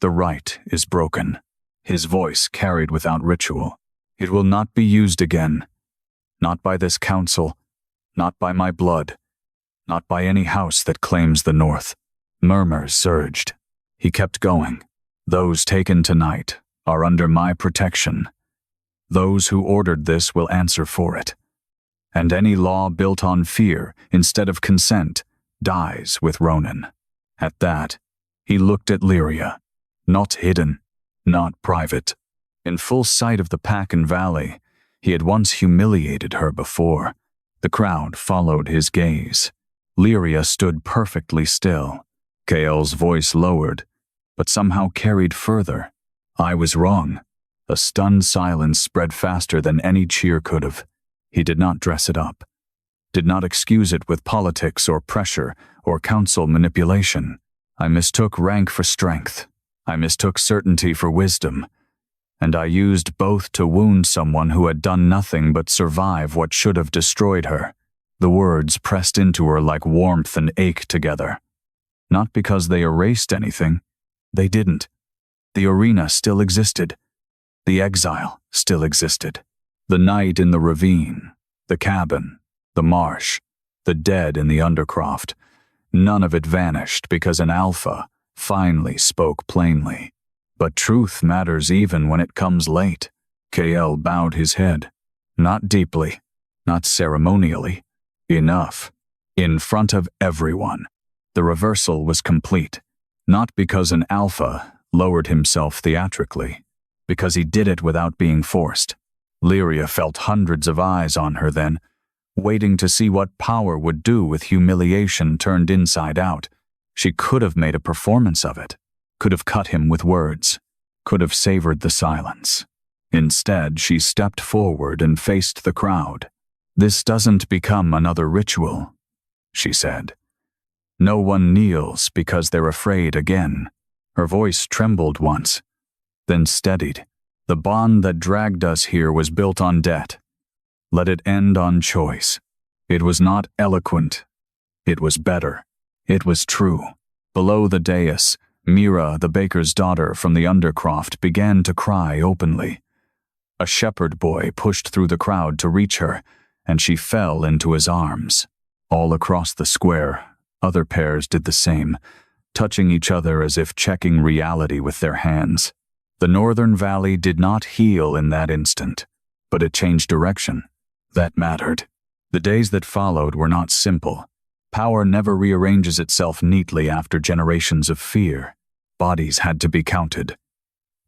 "The right is broken." His voice carried without ritual. "It will not be used again. Not by this council, not by my blood, not by any house that claims the North." Murmurs surged. He kept going. "Those taken tonight are under my protection. Those who ordered this will answer for it. And any law built on fear instead of consent dies with Ronan." At that, he looked at Lyria. Not hidden, not private. In full sight of the pack and valley, he had once humiliated her before. The crowd followed his gaze. Lyria stood perfectly still. Kael's voice lowered, but somehow carried further. "I was wrong." A stunned silence spread faster than any cheer could have. He did not dress it up, did not excuse it with politics or pressure or council manipulation. "I mistook rank for strength. I mistook certainty for wisdom. And I used both to wound someone who had done nothing but survive what should have destroyed her." The words pressed into her like warmth and ache together. Not because they erased anything. They didn't. The arena still existed. The exile still existed. The night in the ravine, the cabin, the marsh, the dead in the undercroft. None of it vanished because an alpha finally spoke plainly. But truth matters even when it comes late. Kael bowed his head. Not deeply, not ceremonially. Enough. In front of everyone. The reversal was complete. Not because an alpha lowered himself theatrically, because he did it without being forced. Lyria felt hundreds of eyes on her then, waiting to see what power would do with humiliation turned inside out. She could have made a performance of it, could have cut him with words, could have savored the silence. Instead, she stepped forward and faced the crowd. "This doesn't become another ritual," she said. "No one kneels because they're afraid again." Her voice trembled once, then steadied. "The bond that dragged us here was built on debt. Let it end on choice." It was not eloquent. It was better. It was true. Below the dais, Mira, the baker's daughter from the Undercroft, began to cry openly. A shepherd boy pushed through the crowd to reach her, and she fell into his arms. All across the square, other pairs did the same, touching each other as if checking reality with their hands. The northern valley did not heal in that instant, but it changed direction. That mattered. The days that followed were not simple. Power never rearranges itself neatly after generations of fear. Bodies had to be counted.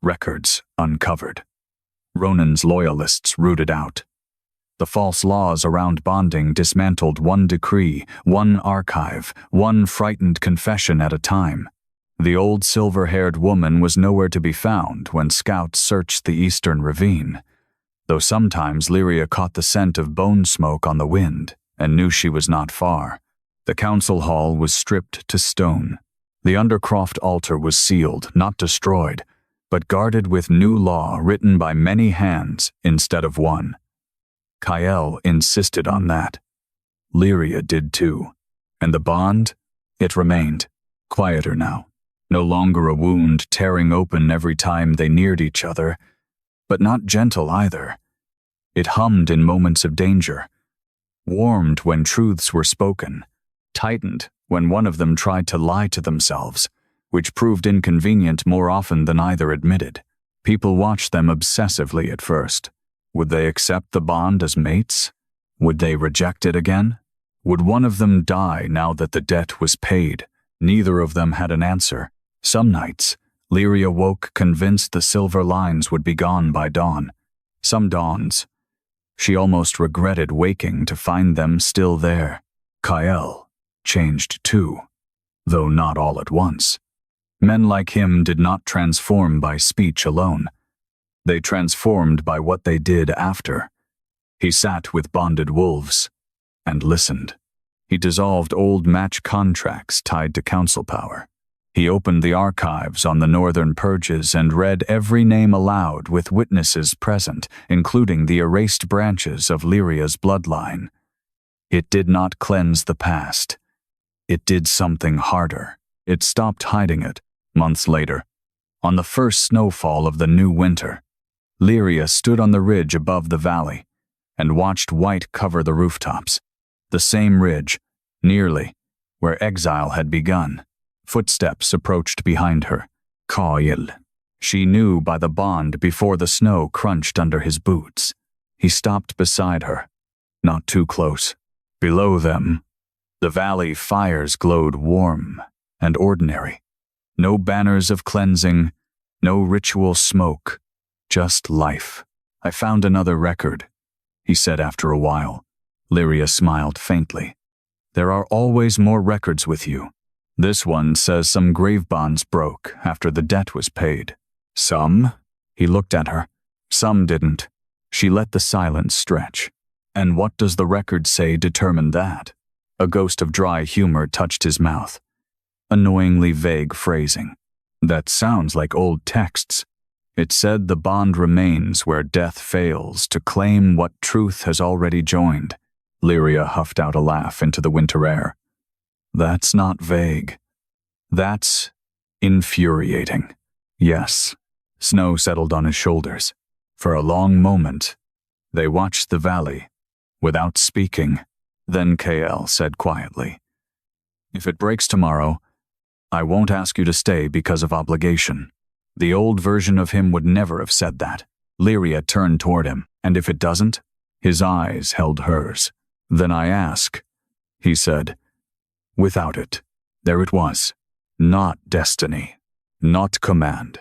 Records uncovered. Ronan's loyalists rooted out. The false laws around bonding dismantled one decree, one archive, one frightened confession at a time. The old silver-haired woman was nowhere to be found when scouts searched the eastern ravine, though sometimes Lyria caught the scent of bone smoke on the wind and knew she was not far. The council hall was stripped to stone. The Undercroft altar was sealed, not destroyed, but guarded with new law written by many hands instead of one. Kyle insisted on that. Lyria did too. And the bond? It remained. Quieter now. No longer a wound tearing open every time they neared each other, but not gentle either. It hummed in moments of danger, warmed when truths were spoken, tightened when one of them tried to lie to themselves, which proved inconvenient more often than either admitted. People watched them obsessively at first. Would they accept the bond as mates? Would they reject it again? Would one of them die now that the debt was paid? Neither of them had an answer. Some nights, Lyria woke convinced the silver lines would be gone by dawn. Some dawns, she almost regretted waking to find them still there. Kyle changed too, though not all at once. Men like him did not transform by speech alone. They transformed by what they did after. He sat with bonded wolves and listened. He dissolved old match contracts tied to council power. He opened the archives on the northern purges and read every name aloud with witnesses present, including the erased branches of Lyria's bloodline. It did not cleanse the past. It did something harder. It stopped hiding it. Months later, on the first snowfall of the new winter, Lyria stood on the ridge above the valley and watched white cover the rooftops. The same ridge, nearly, where exile had begun. Footsteps approached behind her. Kalin. She knew by the bond before the snow crunched under his boots. He stopped beside her, not too close. Below them, the valley fires glowed warm and ordinary. No banners of cleansing, no ritual smoke, just life. I found another record, he said after a while. Lyria smiled faintly. There are always more records with you. This one says some grave bonds broke after the debt was paid. Some? He looked at her. Some didn't. She let the silence stretch. And what does the record say determine that? A ghost of dry humor touched his mouth. Annoyingly vague phrasing. That sounds like old texts. It said the bond remains where death fails to claim what truth has already joined. Lyria huffed out a laugh into the winter air. That's not vague. That's infuriating. Yes. Snow settled on his shoulders. For a long moment, they watched the valley, without speaking. Then Kal said quietly, If it breaks tomorrow, I won't ask you to stay because of obligation. The old version of him would never have said that. Lyria turned toward him, and if it doesn't? His eyes held hers. Then I ask, he said. Without it, there it was. Not destiny, not command,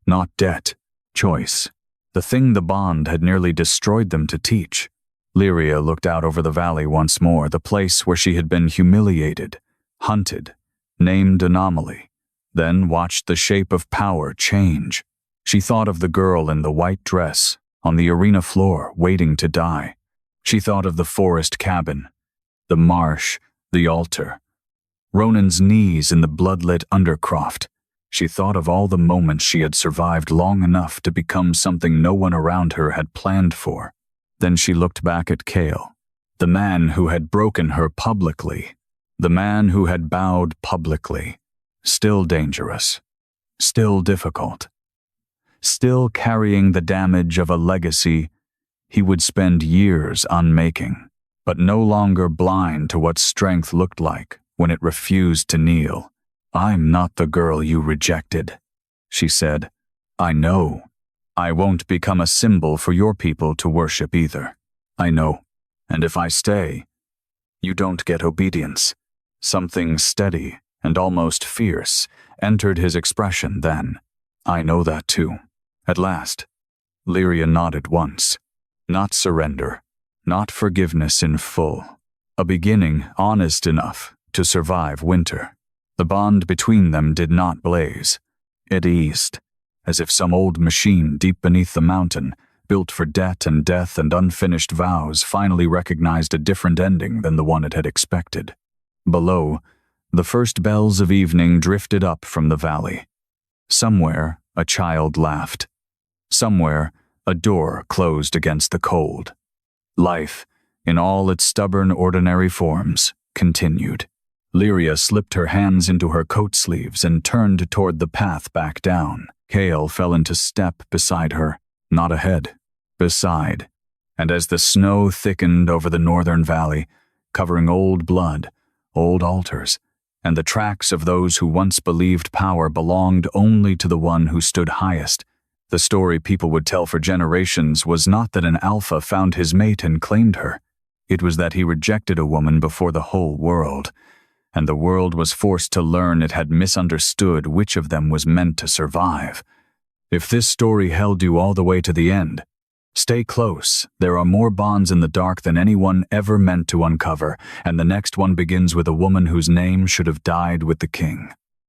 not debt, choice. The thing the bond had nearly destroyed them to teach. Lyria looked out over the valley once more, the place where she had been humiliated, hunted, named Anomaly, then watched the shape of power change. She thought of the girl in the white dress on the arena floor waiting to die. She thought of the forest cabin, the marsh, the altar, Ronan's knees in the bloodlit Undercroft. She thought of all the moments she had survived long enough to become something no one around her had planned for. Then she looked back at Kal, the man who had broken her publicly, the man who had bowed publicly, still dangerous, still difficult, still carrying the damage of a legacy he would spend years unmaking, but no longer blind to what strength looked like when it refused to kneel. I'm not the girl you rejected, she said. I know. I won't become a symbol for your people to worship either. I know. And if I stay, you don't get obedience. Something steady and almost fierce entered his expression then. I know that too. At last, Lyria nodded once. Not surrender, not forgiveness in full. A beginning honest enough to survive winter. The bond between them did not blaze. It eased, as if some old machine deep beneath the mountain, built for debt and death and unfinished vows, finally recognized a different ending than the one it had expected. Below, the first bells of evening drifted up from the valley. Somewhere, a child laughed. Somewhere, a door closed against the cold. Life, in all its stubborn, ordinary forms, continued. Lyria slipped her hands into her coat sleeves and turned toward the path back down. Kale fell into step beside her, not ahead, beside, and as the snow thickened over the northern valley, covering old blood, old altars, and the tracks of those who once believed power belonged only to the one who stood highest, the story people would tell for generations was not that an alpha found his mate and claimed her. It was that he rejected a woman before the whole world, and the world was forced to learn it had misunderstood which of them was meant to survive. If this story held you all the way to the end, stay close. There are more bonds in the dark than anyone ever meant to uncover, and the next one begins with a woman whose name should have died with the king.